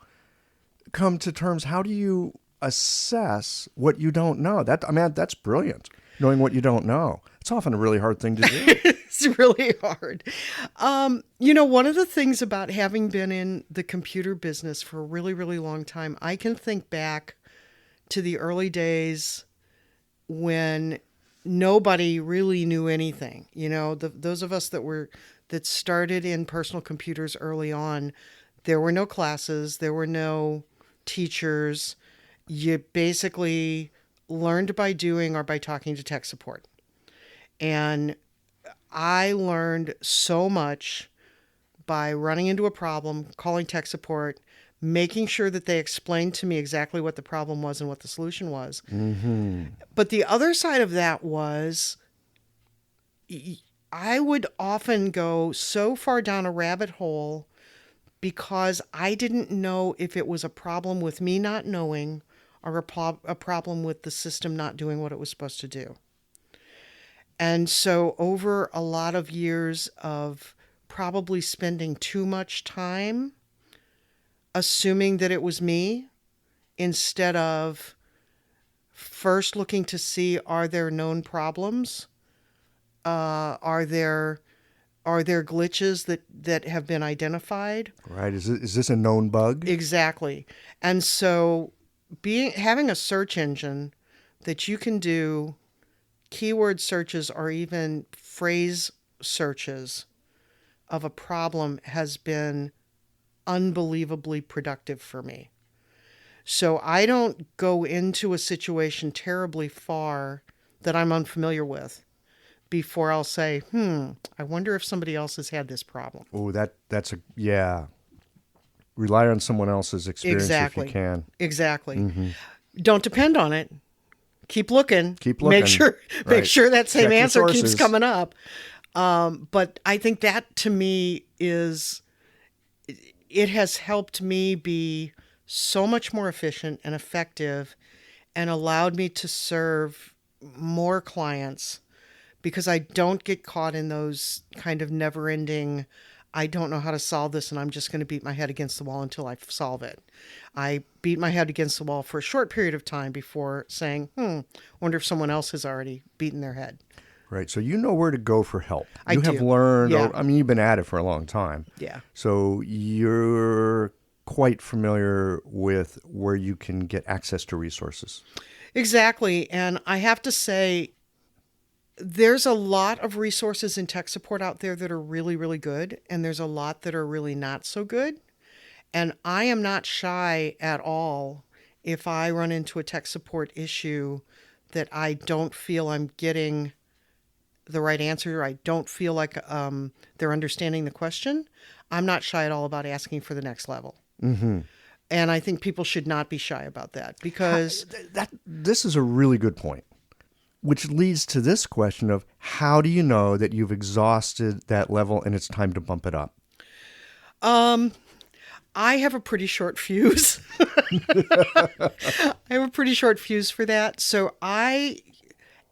come to terms? How do you assess what you don't know? That's brilliant. Knowing what you don't know. It's often a really hard thing to do. It's really hard. One of the things about having been in the computer business for a really, really long time, I can think back to the early days when nobody really knew anything. Those of us that started in personal computers early on, there were no classes, there were no teachers. You basically learned by doing or by talking to tech support. And I learned so much by running into a problem, calling tech support, making sure that they explained to me exactly what the problem was and what the solution was. But the other side of that was I would often go so far down a rabbit hole because I didn't know if it was a problem with me not knowing or a problem with the system not doing what it was supposed to do. And so over a lot of years of probably spending too much time assuming that it was me instead of first looking to see, are there known problems? Are there glitches that have been identified? Right. Is this a known bug? Exactly. And so having a search engine that you can do keyword searches or even phrase searches of a problem has been unbelievably productive for me. So I don't go into a situation terribly far that I'm unfamiliar with before I'll say, I wonder if somebody else has had this problem. Oh, that's rely on someone else's experience if you can. Exactly. Mm-hmm. Don't depend on it. Keep looking. Make sure that same answer keeps coming up. But I think that to me it has helped me be so much more efficient and effective and allowed me to serve more clients because I don't get caught in those kind of never-ending, I don't know how to solve this and I'm just going to beat my head against the wall until I solve it. I beat my head against the wall for a short period of time before saying, wonder if someone else has already beaten their head. Right. So you know where to go for help. I You have do. learned, Yeah. I mean, you've been at it for a long time. Yeah. So you're quite familiar with where you can get access to resources. Exactly. And I have to say, there's a lot of resources in tech support out there that are really, really good. And there's a lot that are really not so good. And I am not shy at all if I run into a tech support issue that I don't feel I'm getting the right answer. I don't feel like they're understanding the question. I'm not shy at all about asking for the next level. Mm-hmm. And I think people should not be shy about that because This is a really good point, which leads to this question of how do you know that you've exhausted that level and it's time to bump it up? I have a pretty short fuse. I have a pretty short fuse for that. So I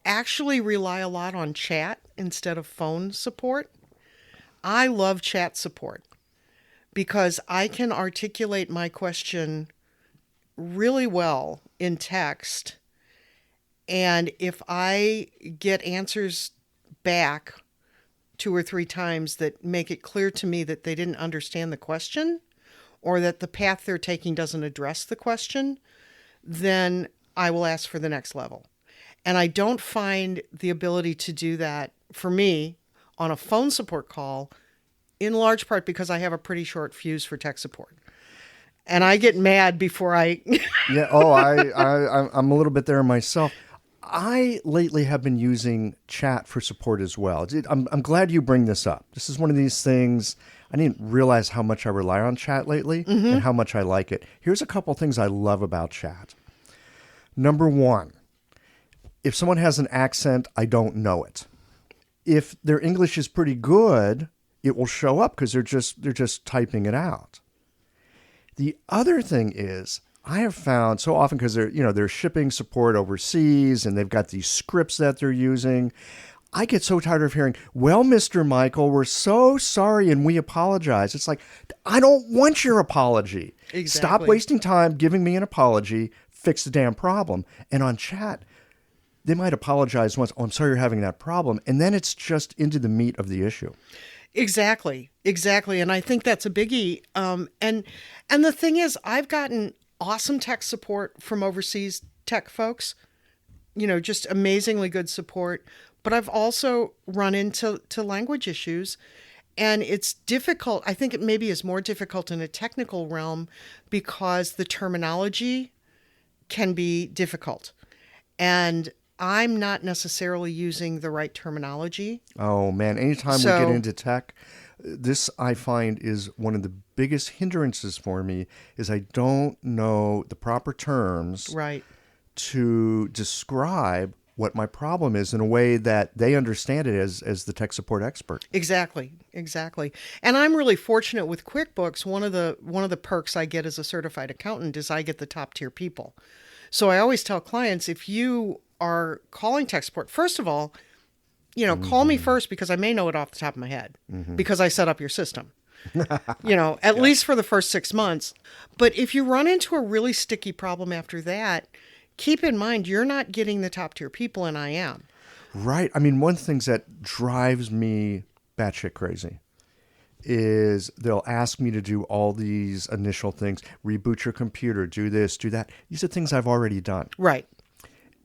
actually rely a lot on chat instead of phone support. I love chat support because I can articulate my question really well in text. And if I get answers back 2 or 3 times that make it clear to me that they didn't understand the question or that the path they're taking doesn't address the question, then I will ask for the next level. And I don't find the ability to do that for me on a phone support call, in large part because I have a pretty short fuse for tech support. And I get mad before I... Yeah. Oh, I'm a little bit there myself. I lately have been using chat for support as well. I'm glad you bring this up. This is one of these things, I didn't realize how much I rely on chat lately and how much I like it. Here's a couple things I love about chat. Number one, if someone has an accent, I don't know it. If their English is pretty good, it will show up because they're just typing it out. The other thing is, I have found so often because they're shipping support overseas and they've got these scripts that they're using. I get so tired of hearing, well, Mr. Michael, we're so sorry and we apologize. It's like, I don't want your apology. Exactly. Stop wasting time giving me an apology. Fix the damn problem. And on chat, they might apologize once. Oh, I'm sorry you're having that problem. And then it's just into the meat of the issue. Exactly. And I think that's a biggie. And the thing is, I've gotten awesome tech support from overseas tech folks, just amazingly good support. But I've also run into language issues, and it's difficult. I think it maybe is more difficult in a technical realm because the terminology can be difficult. And I'm not necessarily using the right terminology. Oh, man. Anytime we get into tech, this I find is one of the biggest hindrances for me is I don't know the proper terms Right. to describe what my problem is in a way that they understand it as the tech support expert. Exactly. And I'm really fortunate with QuickBooks. One of the perks I get as a certified accountant is I get the top tier people. So I always tell clients, if you are calling tech support, first of all, call me first because I may know it off the top of my head because I set up your system, at least for the first 6 months. But if you run into a really sticky problem after that, keep in mind, you're not getting the top tier people and I am. Right. I mean, one of the things that drives me batshit crazy is they'll ask me to do all these initial things, reboot your computer, do this, do that. These are things I've already done. Right.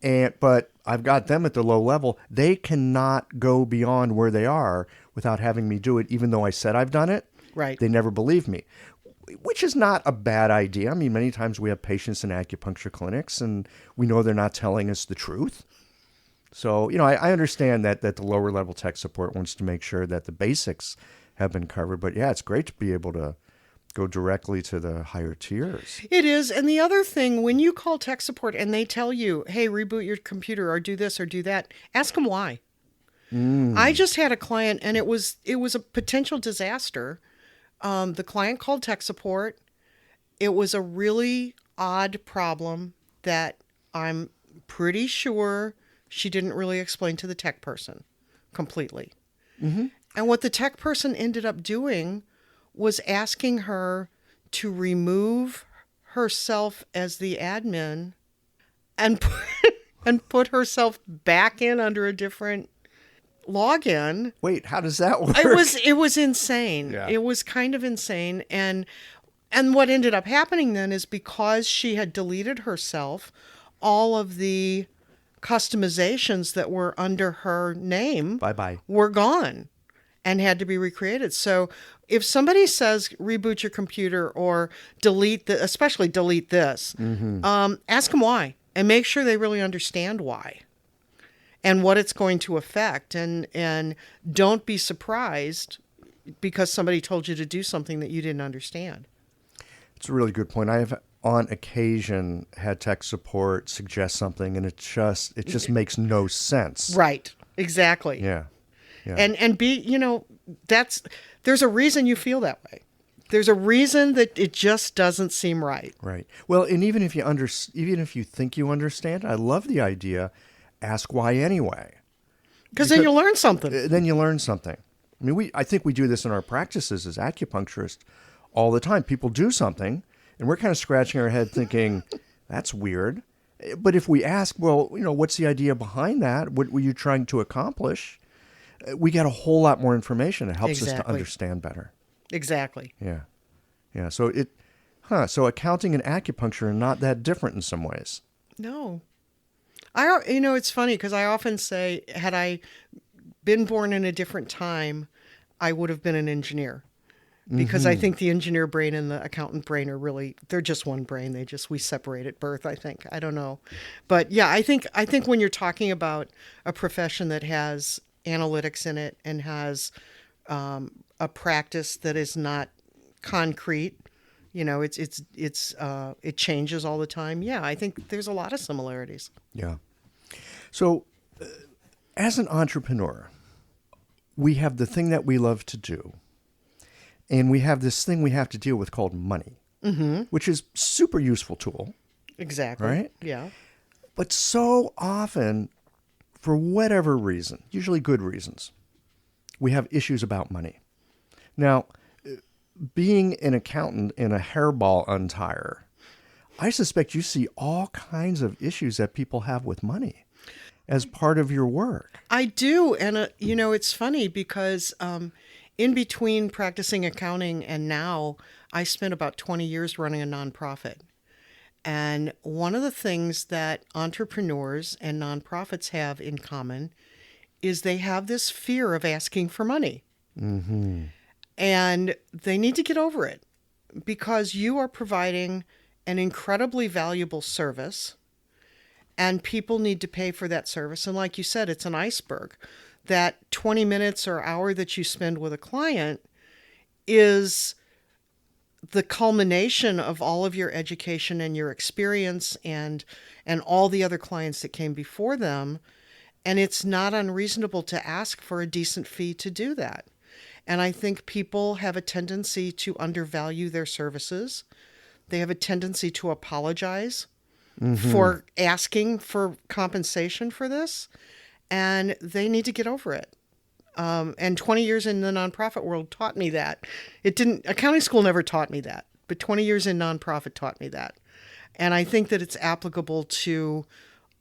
But I've got them at the low level. They cannot go beyond where they are without having me do it, even though I said I've done it. Right. They never believe me, which is not a bad idea. I mean, many times we have patients in acupuncture clinics and we know they're not telling us the truth. So, I understand that the lower level tech support wants to make sure that the basics have been covered. But yeah, it's great to be able to go directly to the higher tiers. It is. And the other thing, when you call tech support and they tell you, hey, reboot your computer or do this or do that, ask them why. I just had a client and it was a potential disaster. The client called tech support. It was a really odd problem that I'm pretty sure she didn't really explain to the tech person completely. Mm-hmm. And what the tech person ended up doing was asking her to remove herself as the admin and put herself back in under a different login. Wait, how does that work? It was insane. Yeah. It was kind of insane. And what ended up happening then is because she had deleted herself, all of the customizations that were under her name Bye-bye. were gone and had to be recreated. So if somebody says reboot your computer or especially delete this, ask them why and make sure they really understand why and what it's going to affect. And don't be surprised because somebody told you to do something that you didn't understand. It's a really good point. I have on occasion had tech support suggest something and it just makes no sense. Right. Exactly. Yeah. And there's a reason you feel that way. There's a reason that it just doesn't seem right. Right. Well, and even if you think you understand, I love the idea, ask why anyway. Because then you'll learn something. I mean, I think we do this in our practices as acupuncturists all the time. People do something and we're kind of scratching our head thinking, that's weird. But if we ask, well, what's the idea behind that? What were you trying to accomplish? We get a whole lot more information. It helps us to understand better. Exactly. Yeah. Yeah. So accounting and acupuncture are not that different in some ways. No. It's funny because I often say, had I been born in a different time, I would have been an engineer. Because I think the engineer brain and the accountant brain are they're just one brain. We separate at birth, I think. I don't know. But yeah, I think when you're talking about a profession that has analytics in it and has a practice that is not concrete, it changes all the time. Yeah, I think there's a lot of similarities. Yeah. So as an entrepreneur, we have the thing that we love to do. And we have this thing we have to deal with called money, which is a super useful tool. Exactly. Right? Yeah. But so often, for whatever reason, usually good reasons, we have issues about money. Now, being an accountant in a hairball untire, I suspect you see all kinds of issues that people have with money as part of your work. I do. And, it's funny because in between practicing accounting and now, I spent about 20 years running a nonprofit. And one of the things that entrepreneurs and nonprofits have in common is they have this fear of asking for money. Mm-hmm. And they need to get over it because you are providing an incredibly valuable service and people need to pay for that service. And like you said, it's an iceberg. That 20 minutes or hour that you spend with a client is the culmination of all of your education and your experience and all the other clients that came before them. And it's not unreasonable to ask for a decent fee to do that. And I think people have a tendency to undervalue their services. They have a tendency to apologize for asking for compensation for this. And they need to get over it. And 20 years in the nonprofit world taught me that. Accounting school never taught me that, but 20 years in nonprofit taught me that. And I think that it's applicable to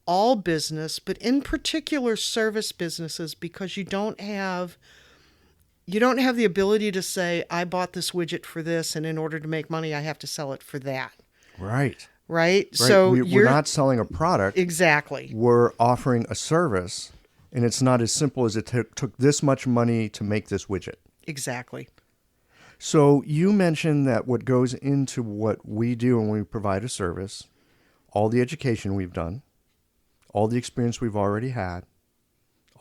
all business, but in particular service businesses, because you don't have the ability to say, I bought this widget for this, and in order to make money, I have to sell it for that. Right. Right? So we're not selling a product. Exactly. We're offering a service. And it's not as simple as it took this much money to make this widget. Exactly. So you mentioned that what goes into what we do when we provide a service, all the education we've done, all the experience we've already had,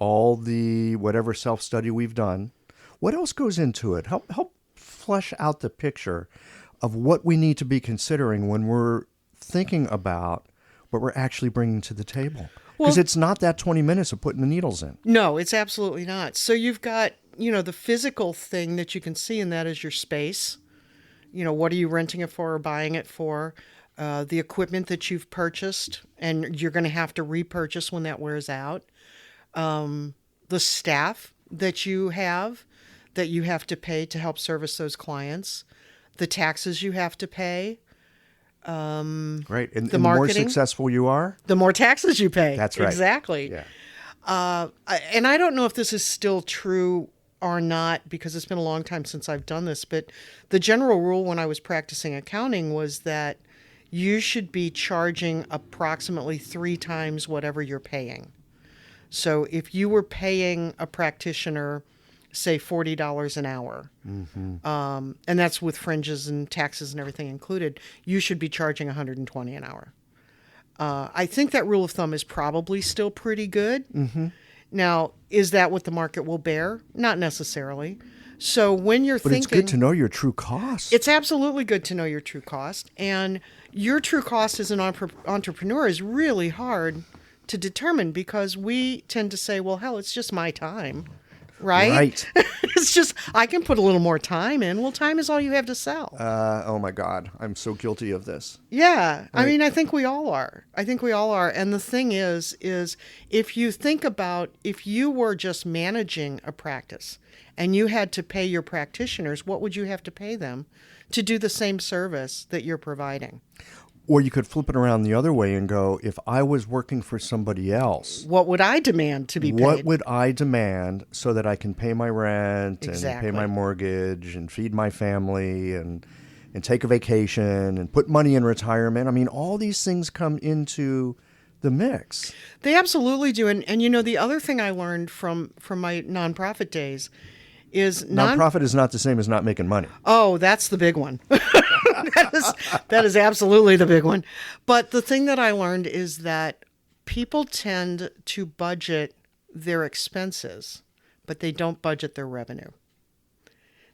all the whatever self-study we've done, what else goes into it? Help flesh out the picture of what we need to be considering when we're thinking about what we're actually bringing to the table. Because it's not that 20 minutes of putting the needles in. No, it's absolutely not. So you've got, the physical thing that you can see, and that is your space. What are you renting it for or buying it for? The equipment that you've purchased, and you're going to have to repurchase when that wears out. The staff that you have to pay to help service those clients. The taxes you have to pay. Right. And the more successful you are, the more taxes you pay. That's right. Exactly. Yeah. And I don't know if this is still true or not because it's been a long time since I've done this, but the general rule when I was practicing accounting was that you should be charging approximately 3 times whatever you're paying. So if you were paying a practitioner, say $40 an hour, and that's with fringes and taxes and everything included, you should be charging $120 an hour. I think that rule of thumb is probably still pretty good. Now, is that what the market will bear? Not necessarily. So when you're But thinking... it's good to know your true cost. It's absolutely good to know your true cost. And your true cost as an entrepreneur is really hard to determine because we tend to say, well, hell, it's just my time. Right? It's just, I can put a little more time in. Well, time is all you have to sell. Oh my God. I'm so guilty of this. Yeah. Right. I mean, I think we all are. And the thing is if you think about, if you were just managing a practice and you had to pay your practitioners, what would you have to pay them to do the same service that you're providing? Or you could flip it around the other way and go, if I was working for somebody else, what would I demand to be paid? What would I demand so that I can pay my rent and Exactly. pay my mortgage and feed my family and take a vacation and put money in retirement? I mean, all these things come into the mix. They absolutely do. And you know, the other thing I learned from my nonprofit days is nonprofit is not the same as not making money. Oh, that's the big one. that is absolutely the big one. But the thing that I learned is that people tend to budget their expenses, but they don't budget their revenue.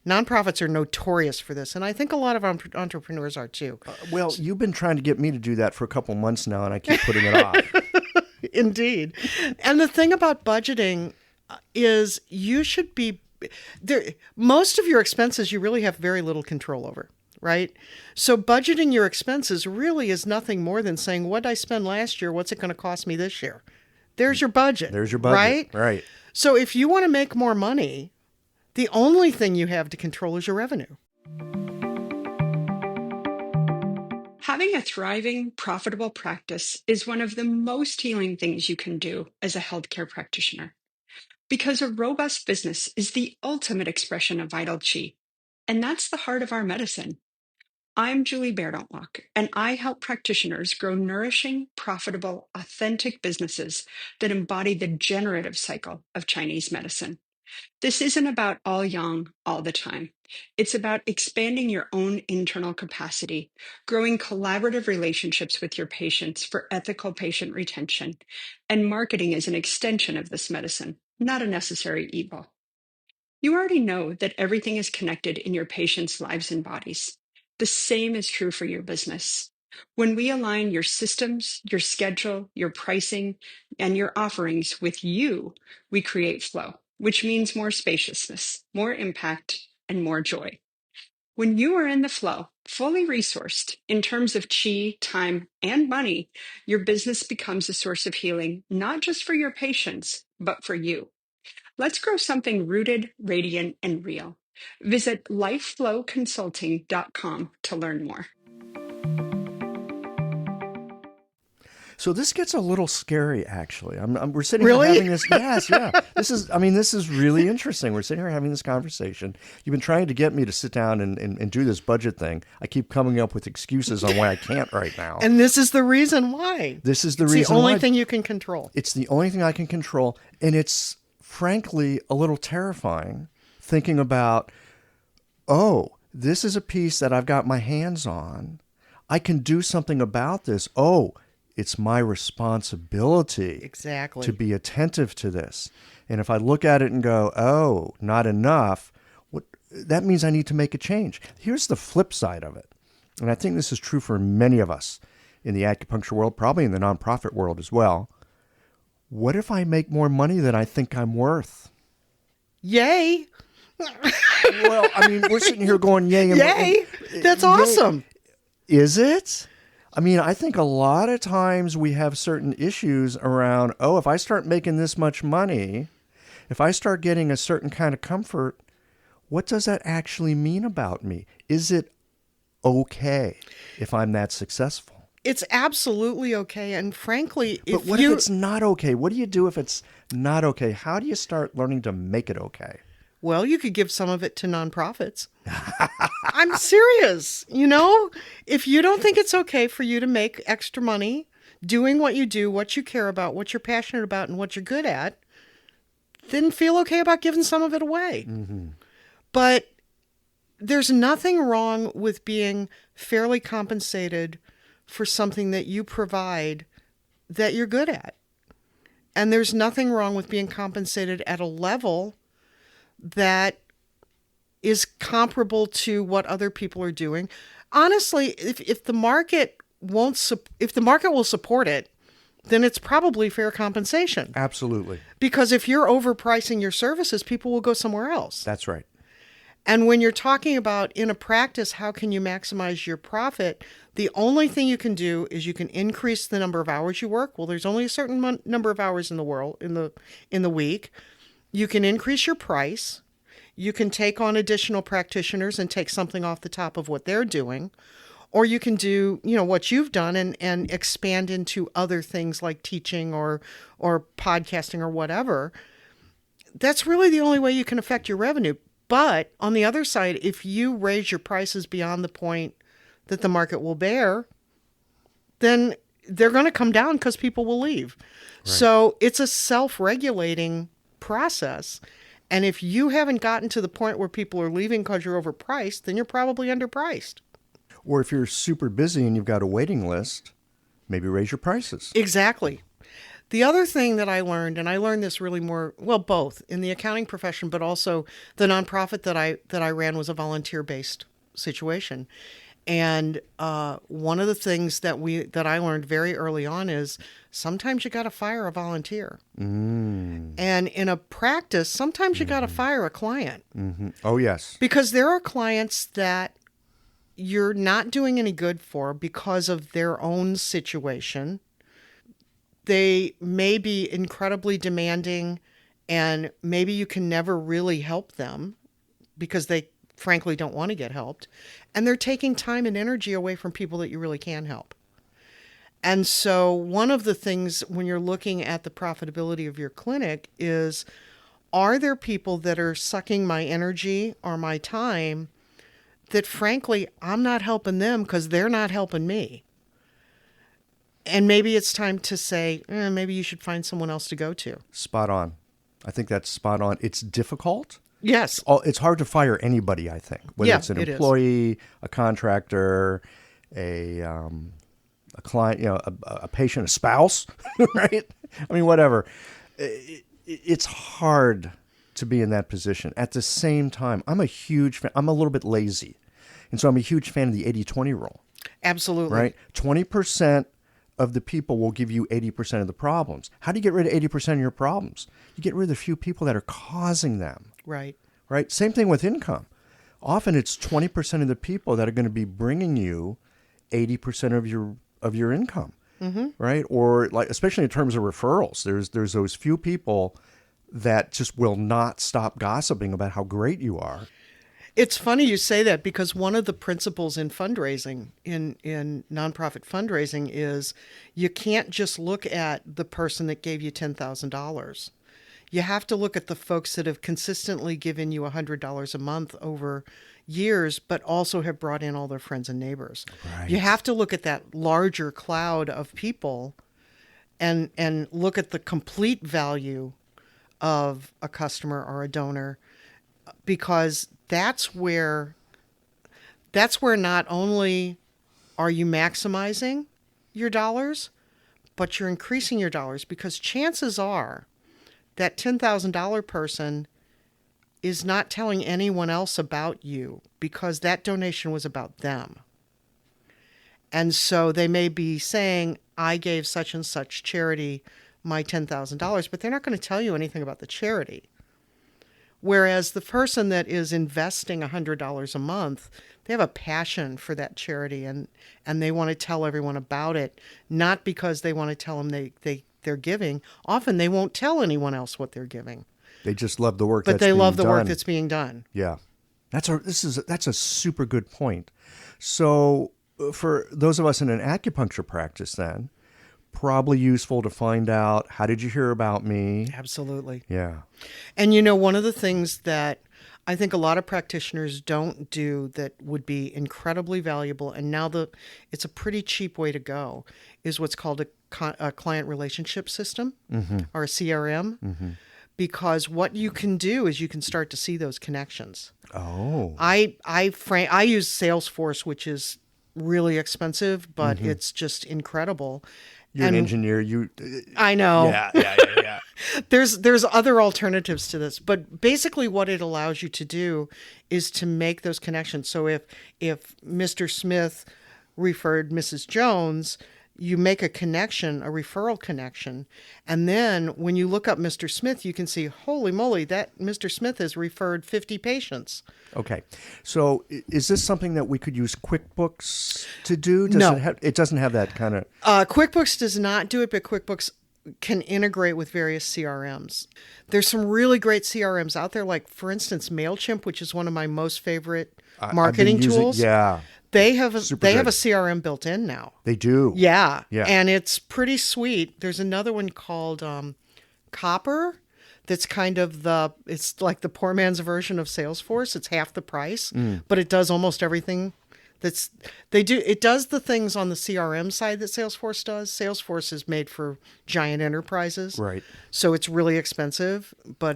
Nonprofits are notorious for this, and I think a lot of entrepreneurs are too. Well, you've been trying to get me to do that for a couple months now, and I keep putting it off. Indeed. And the thing about budgeting is you should be there. Most of your expenses you really have very little control over, right? So budgeting your expenses really is nothing more than saying, what did I spend last year? What's it going to cost me this year? There's your budget. There's your budget. Right? Right. So if you want to make more money, the only thing you have to control is your revenue. Having a thriving, profitable practice is one of the most healing things you can do as a healthcare practitioner. Because a robust business is the ultimate expression of vital qi, and that's the heart of our medicine. I'm Julie Bairdontlock, and I help practitioners grow nourishing, profitable, authentic businesses that embody the generative cycle of Chinese medicine. This isn't about all yang all the time. It's about expanding your own internal capacity, growing collaborative relationships with your patients for ethical patient retention, and marketing as an extension of this medicine, not a necessary evil. You already know that everything is connected in your patients' lives and bodies. The same is true for your business. When we align your systems, your schedule, your pricing, and your offerings with you, we create flow, which means more spaciousness, more impact, and more joy. When you are in the flow, fully resourced in terms of chi, time, and money, your business becomes a source of healing, not just for your patients, but for you. Let's grow something rooted, radiant, and real. Visit lifeflowconsulting.com to learn more. So this gets a little scary, actually. We're sitting Really? here having this. Yes, yeah. This is really interesting. We're sitting here having this conversation. You've been trying to get me to sit down and do this budget thing. I keep coming up with excuses on why I can't right now. And this is the reason why. This is the It's reason the only why. thing you can control. It's the only thing I can control. And it's frankly a little terrifying thinking about, oh, this is a piece that I've got my hands on. I can do something about this. Oh, it's my responsibility Exactly. to be attentive to this. And if I look at it and go, oh, not enough, that means I need to make a change. Here's the flip side of it. And I think this is true for many of us in the acupuncture world, probably in the nonprofit world as well. What if I make more money than I think I'm worth? Yay. Well, I mean, we're sitting here going, yay. Yay. That's awesome. Is it? I mean, I think a lot of times we have certain issues around, oh, if I start making this much money, if I start getting a certain kind of comfort, what does that actually mean about me? Is it okay if I'm that successful? It's absolutely okay. And frankly, But what if it's not okay? What do you do if it's not okay? How do you start learning to make it okay? well, you could give some of it to nonprofits. I'm serious. You know, if you don't think it's okay for you to make extra money doing what you do, what you care about, what you're passionate about, and what you're good at, then feel okay about giving some of it away. But there's nothing wrong with being fairly compensated for something that you provide that you're good at. And there's nothing wrong with being compensated at a level that is comparable to what other people are doing. Honestly, if the market if the market will support it, then it's probably fair compensation. Absolutely. Because if you're overpricing your services, people will go somewhere else. That's right. And when you're talking about in a practice, how can you maximize your profit? The only thing you can do is you can increase the number of hours you work. Well, there's only a certain number of hours in the world in the week. You can increase your price. You can take on additional practitioners and take something off the top of what they're doing. Or you can do, what you've done and expand into other things like teaching or podcasting or whatever. That's really the only way you can affect your revenue. But on the other side, if you raise your prices beyond the point that the market will bear, then they're going to come down because people will leave. Right. So it's a self-regulating process. And if you haven't gotten to the point where people are leaving because you're overpriced, then you're probably underpriced. Or if you're super busy and you've got a waiting list, maybe raise your prices. Exactly. The other thing that I learned, and I learned this really both in the accounting profession, but also the nonprofit that I ran was a volunteer-based situation. And one of the things that I learned very early on is sometimes you got to fire a volunteer. And in a practice, sometimes you got to fire a client. Oh, yes. Because there are clients that you're not doing any good for because of their own situation. They may be incredibly demanding, and maybe you can never really help them because they frankly don't want to get helped. And they're taking time and energy away from people that you really can help. And so one of the things when you're looking at the profitability of your clinic is, are there people that are sucking my energy or my time that frankly I'm not helping them because they're not helping me? And maybe it's time to say, maybe you should find someone else to go to. Spot on. I think that's spot on. It's difficult. Yes. It's hard to fire anybody, I think, whether it's an employee, a contractor, a client, a patient, a spouse, right? I mean, whatever. It's hard to be in that position. At the same time, I'm a huge fan. I'm a little bit lazy. And so I'm a huge fan of the 80-20 rule. Absolutely. Right? 20% of the people will give you 80% of the problems. How do you get rid of 80% of your problems? You get rid of the few people that are causing them. Right. Right? Same thing with income. Often it's 20% of the people that are going to be bringing you 80% of your income. Right? Or like, especially in terms of referrals, there's those few people that just will not stop gossiping about how great you are. It's funny you say that because one of the principles in fundraising, in nonprofit fundraising, is you can't just look at the person that gave you $10,000. You have to look at the folks that have consistently given you $100 a month over years, but also have brought in all their friends and neighbors. Right. You have to look at that larger cloud of people and look at the complete value of a customer or a donor, because that's where not only are you maximizing your dollars, but you're increasing your dollars, because chances are that $10,000 person is not telling anyone else about you because that donation was about them. And so they may be saying, I gave such and such charity my $10,000, but they're not going to tell you anything about the charity. Whereas the person that is investing $100 a month, they have a passion for that charity and they want to tell everyone about it, not because they want to tell them they're giving. Often they won't tell anyone else what they're giving. They just love the work but that's being done. But they love the work that's being done. Yeah. That's a super good point. So for those of us in an acupuncture practice, then, probably useful to find out, how did you hear about me? Absolutely. Yeah. And one of the things that I think a lot of practitioners don't do that would be incredibly valuable, and now it's a pretty cheap way to go, is what's called a client relationship system, or a CRM. Because what you can do is you can start to see those connections. Oh. I use Salesforce, which is really expensive, but it's just incredible. You're an engineer. I know. Yeah. There's other alternatives to this, but basically what it allows you to do is to make those connections. So if Mr. Smith referred Mrs. Jones, you make a connection, a referral connection, and then when you look up Mr. Smith, you can see, holy moly, that Mr. Smith has referred 50 patients. Okay. So is this something that we could use QuickBooks to do? No. It doesn't have that kind of... QuickBooks does not do it, but QuickBooks can integrate with various CRMs. There's some really great CRMs out there, like, for instance, MailChimp, which is one of my most favorite marketing tools. Yeah. They have a CRM built in now. They do. Yeah. And it's pretty sweet. There's another one called Copper that's kind of it's like the poor man's version of Salesforce. It's half the price, but it does almost everything. It does the things on the CRM side that Salesforce does. Salesforce is made for giant enterprises. Right. So it's really expensive,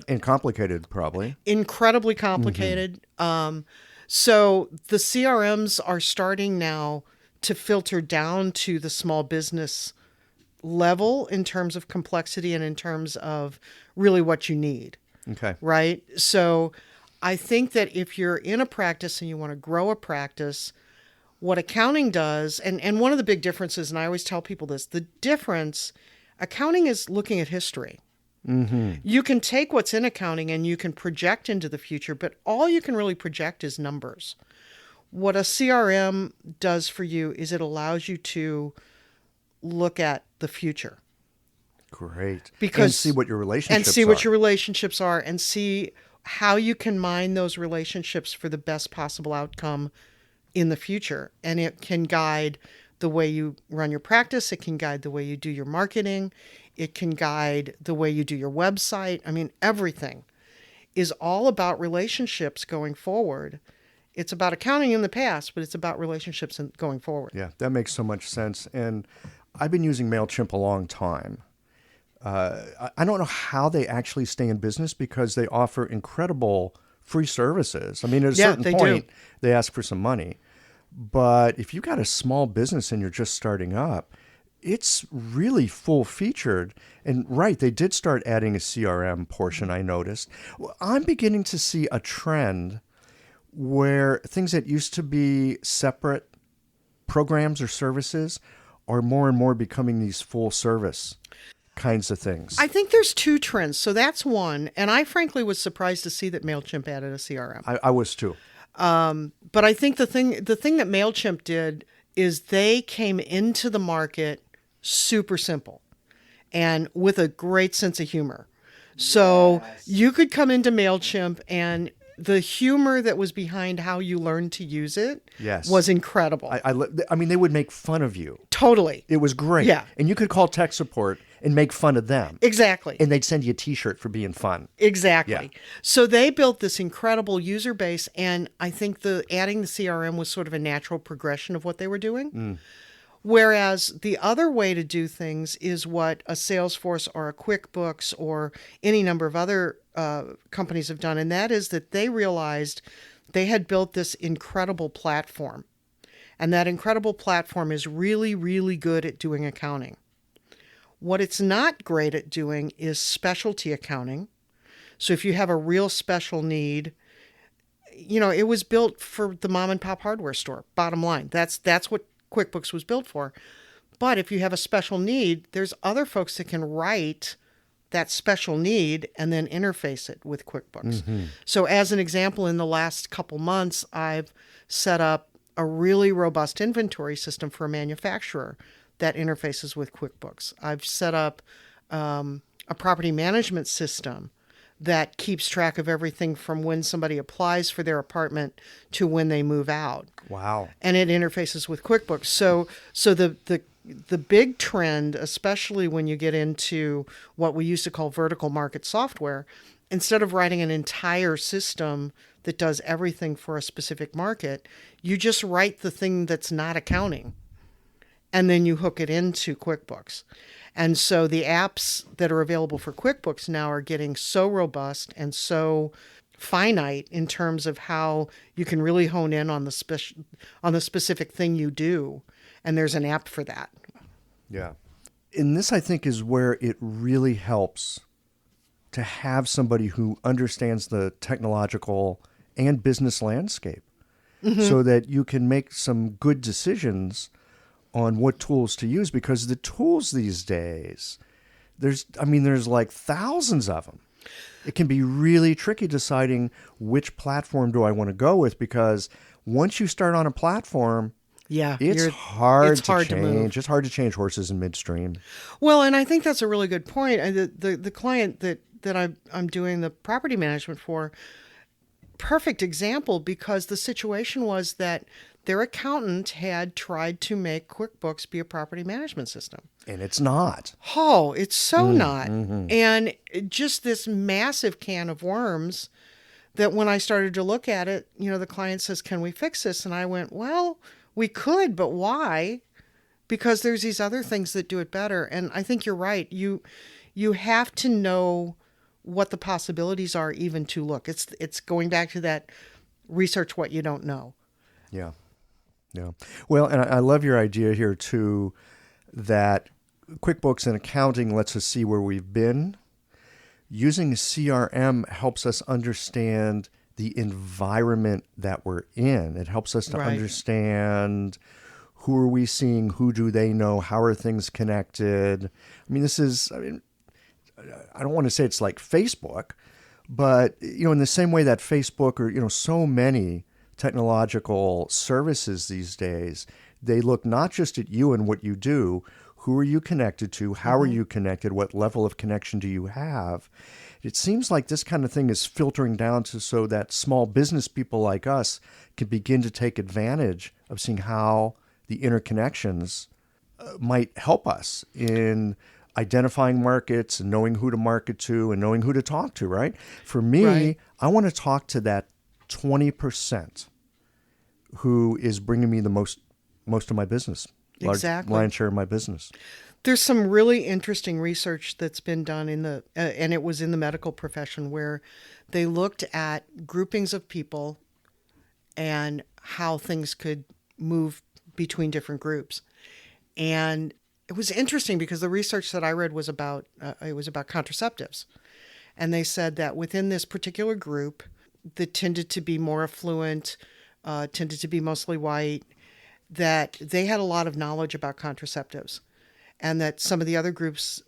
and complicated, probably. Incredibly complicated. So the CRMs are starting now to filter down to the small business level in terms of complexity and in terms of really what you need. Okay. Right? So I think that if you're in a practice and you want to grow a practice, what accounting does, and one of the big differences, and I always tell people this, accounting is looking at history. You can take what's in accounting and you can project into the future, but all you can really project is numbers. What a CRM does for you is it allows you to look at the future. Great. And see what your relationships are and see how you can mine those relationships for the best possible outcome in the future. And it can guide the way you run your practice. It can guide the way you do your marketing. It can guide the way you do your website. I mean, everything is all about relationships going forward. It's about accounting in the past, but it's about relationships going forward. Yeah, that makes so much sense. And I've been using MailChimp a long time. I don't know how they actually stay in business because they offer incredible free services. I mean, at a certain point, they ask for some money. But if you've got a small business and you're just starting up, it's really full-featured. And right, they did start adding a CRM portion, I noticed. Well, I'm beginning to see a trend where things that used to be separate programs or services are more and more becoming these full-service kinds of things. I think there's two trends. So that's one. And I frankly was surprised to see that MailChimp added a CRM. I was too. But I think the thing that MailChimp did is they came into the market super simple and with a great sense of humor. So you could come into MailChimp and the humor that was behind how you learned to use it was incredible. I mean, they would make fun of you. Totally. It was great. Yeah. And you could call tech support and make fun of them. Exactly. And they'd send you a T-shirt for being fun. Exactly. Yeah. So they built this incredible user base, and I think adding the CRM was sort of a natural progression of what they were doing. Whereas the other way to do things is what a Salesforce or a QuickBooks or any number of other companies have done, and that is that they realized they had built this incredible platform. And that incredible platform is really, really good at doing accounting. What it's not great at doing is specialty accounting. So if you have a real special need, it was built for the mom and pop hardware store, bottom line. That's what QuickBooks was built for. But if you have a special need, there's other folks that can write that special need and then interface it with QuickBooks. So as an example, in the last couple months, I've set up a really robust inventory system for a manufacturer that interfaces with QuickBooks. I've set up a property management system that keeps track of everything from when somebody applies for their apartment to when they move out. Wow. And it interfaces with QuickBooks. So the big trend, especially when you get into what we used to call vertical market software, instead of writing an entire system that does everything for a specific market, you just write the thing that's not accounting, and then you hook it into QuickBooks. And so the apps that are available for QuickBooks now are getting so robust and so finite in terms of how you can really hone in on the specific thing you do. And there's an app for that. Yeah. And this, I think, is where it really helps to have somebody who understands the technological and business landscape, so that you can make some good decisions on what tools to use, because the tools these days, there's like thousands of them. It can be really tricky deciding which platform do I want to go with, because once you start on a platform, it's hard to change. It's hard to change horses in midstream. Well, and I think that's a really good point. The client that I'm doing the property management for, perfect example, because the situation was that their accountant had tried to make QuickBooks be a property management system. And it's not. Oh, it's so not. And just this massive can of worms that when I started to look at it, the client says, can we fix this? And I went, well, we could, but why? Because there's these other things that do it better. And I think you're right. You have to know what the possibilities are even to look. It's going back to that research what you don't know. Yeah. Yeah. Well, and I love your idea here too, that QuickBooks and accounting lets us see where we've been. Using CRM helps us understand the environment that we're in. It helps us to understand who are we seeing, who do they know, how are things connected. I don't want to say it's like Facebook, but in the same way that Facebook or so many technological services these days, they look not just at you and what you do, who are you connected to, how are you connected, what level of connection do you have. It seems like this kind of thing is filtering down to so that small business people like us can begin to take advantage of seeing how the interconnections might help us in identifying markets and knowing who to market to and knowing who to talk to, right? For me, I want to talk to that 20% who is bringing me the most of my business. Exactly. Lion's share of my business. There's some really interesting research that's been done and it was in the medical profession, where they looked at groupings of people and how things could move between different groups. And it was interesting because the research that I read was about contraceptives. And they said that within this particular group that tended to be more affluent, tended to be mostly white, that they had a lot of knowledge about contraceptives. And that some of the other groups,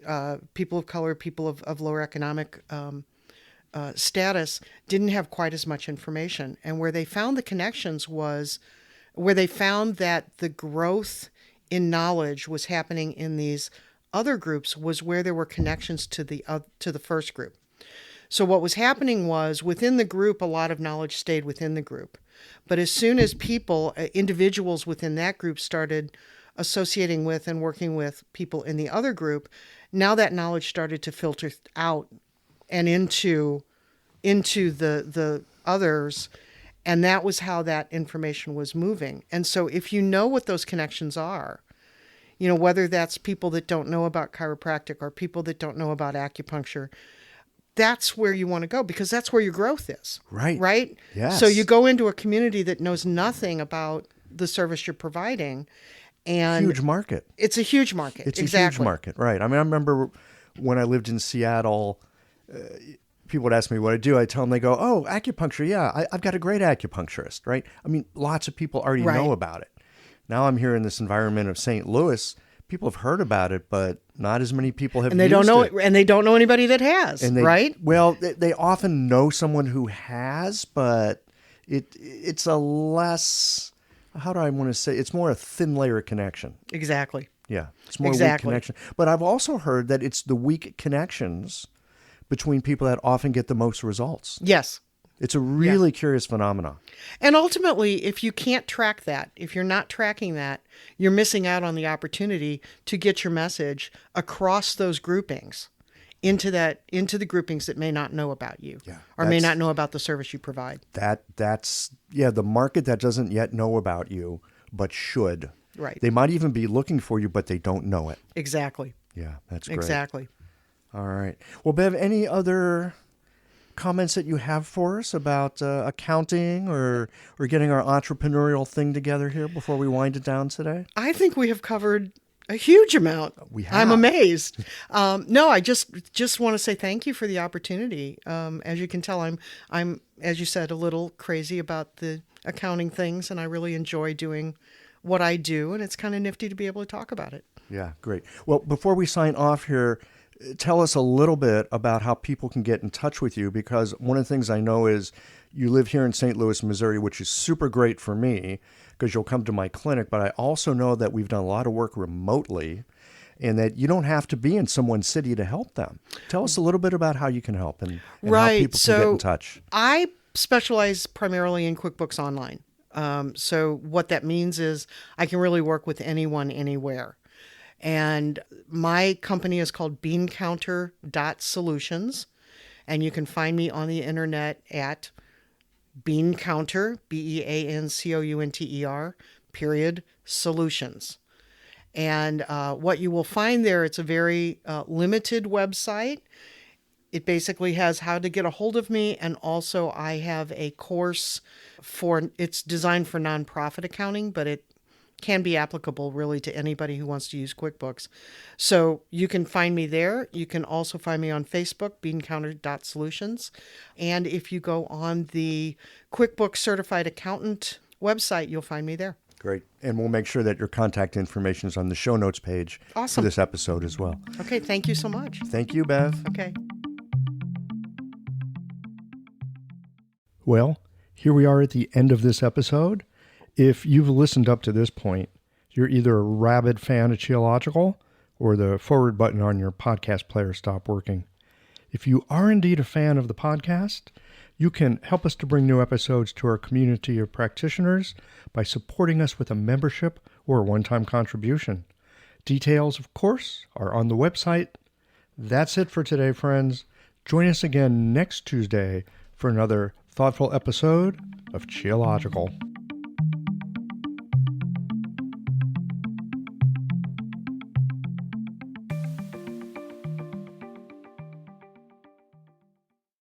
people of color, people of lower economic status, didn't have quite as much information. And where they found the connections was where they found that the growth in knowledge was happening in these other groups was where there were connections to the first group. So what was happening was within the group, a lot of knowledge stayed within the group. But as soon as individuals within that group started associating with and working with people in the other group, now that knowledge started to filter out and into the others. And that was how that information was moving. And so if you know what those connections are, whether that's people that don't know about chiropractic or people that don't know about acupuncture, that's where you want to go, because that's where your growth is. Right. Right? Yes. So you go into a community that knows nothing about the service you're providing. And huge market. It's a huge market. It's exactly. a huge market, right. I remember when I lived in Seattle, people would ask me what I do. I tell them, they go, oh, acupuncture. Yeah, I've got a great acupuncturist, right? Lots of people already know about it. Now I'm here in this environment of St. Louis. People have heard about it, but not as many people have used it. And they don't know anybody that has, right? Well, they often know someone who has, but it's a less, how do I want to say, it's more a thin layer of connection. Exactly. Yeah, it's more weak connection. But I've also heard that it's the weak connections between people that often get the most results. Yes. It's a really curious phenomenon. And ultimately, if you can't track that, if you're not tracking that, you're missing out on the opportunity to get your message across those groupings into the groupings that may not know about you or may not know about the service you provide. That's the market that doesn't yet know about you, but should. Right. They might even be looking for you, but they don't know it. Exactly. Yeah, that's great. Exactly. All right. Well, Bev, any other comments that you have for us about accounting or getting our entrepreneurial thing together here before we wind it down today? I think we have covered a huge amount. We have. I'm amazed. No, I just want to say thank you for the opportunity. As you can tell, I'm, as you said, a little crazy about the accounting things, and I really enjoy doing what I do, and it's kind of nifty to be able to talk about it. Yeah, great. Well, before we sign off here, tell us a little bit about how people can get in touch with you, because one of the things I know is you live here in St. Louis, Missouri, which is super great for me because you'll come to my clinic, but I also know that we've done a lot of work remotely and that you don't have to be in someone's city to help them. Tell us a little bit about how you can help and how people can get in touch. I specialize primarily in QuickBooks Online. So what that means is I can really work with anyone, anywhere. And my company is called beancounter.solutions. And you can find me on the internet at beancounter, BEANCOUNTER, solutions. And what you will find there, it's a very limited website. It basically has how to get a hold of me. And also I have a course it's designed for nonprofit accounting, but it can be applicable really to anybody who wants to use QuickBooks. So you can find me there. You can also find me on Facebook, beancounter.solutions. And if you go on the QuickBooks Certified Accountant website, you'll find me there. Great. And we'll make sure that your contact information is on the show notes page for this episode as well. Okay. Thank you so much. Thank you, Bev. Okay. Well, here we are at the end of this episode. If you've listened up to this point, you're either a rabid fan of Qiological or the forward button on your podcast player stopped working. If you are indeed a fan of the podcast, you can help us to bring new episodes to our community of practitioners by supporting us with a membership or a one-time contribution. Details, of course, are on the website. That's it for today, friends. Join us again next Tuesday for another thoughtful episode of Qiological.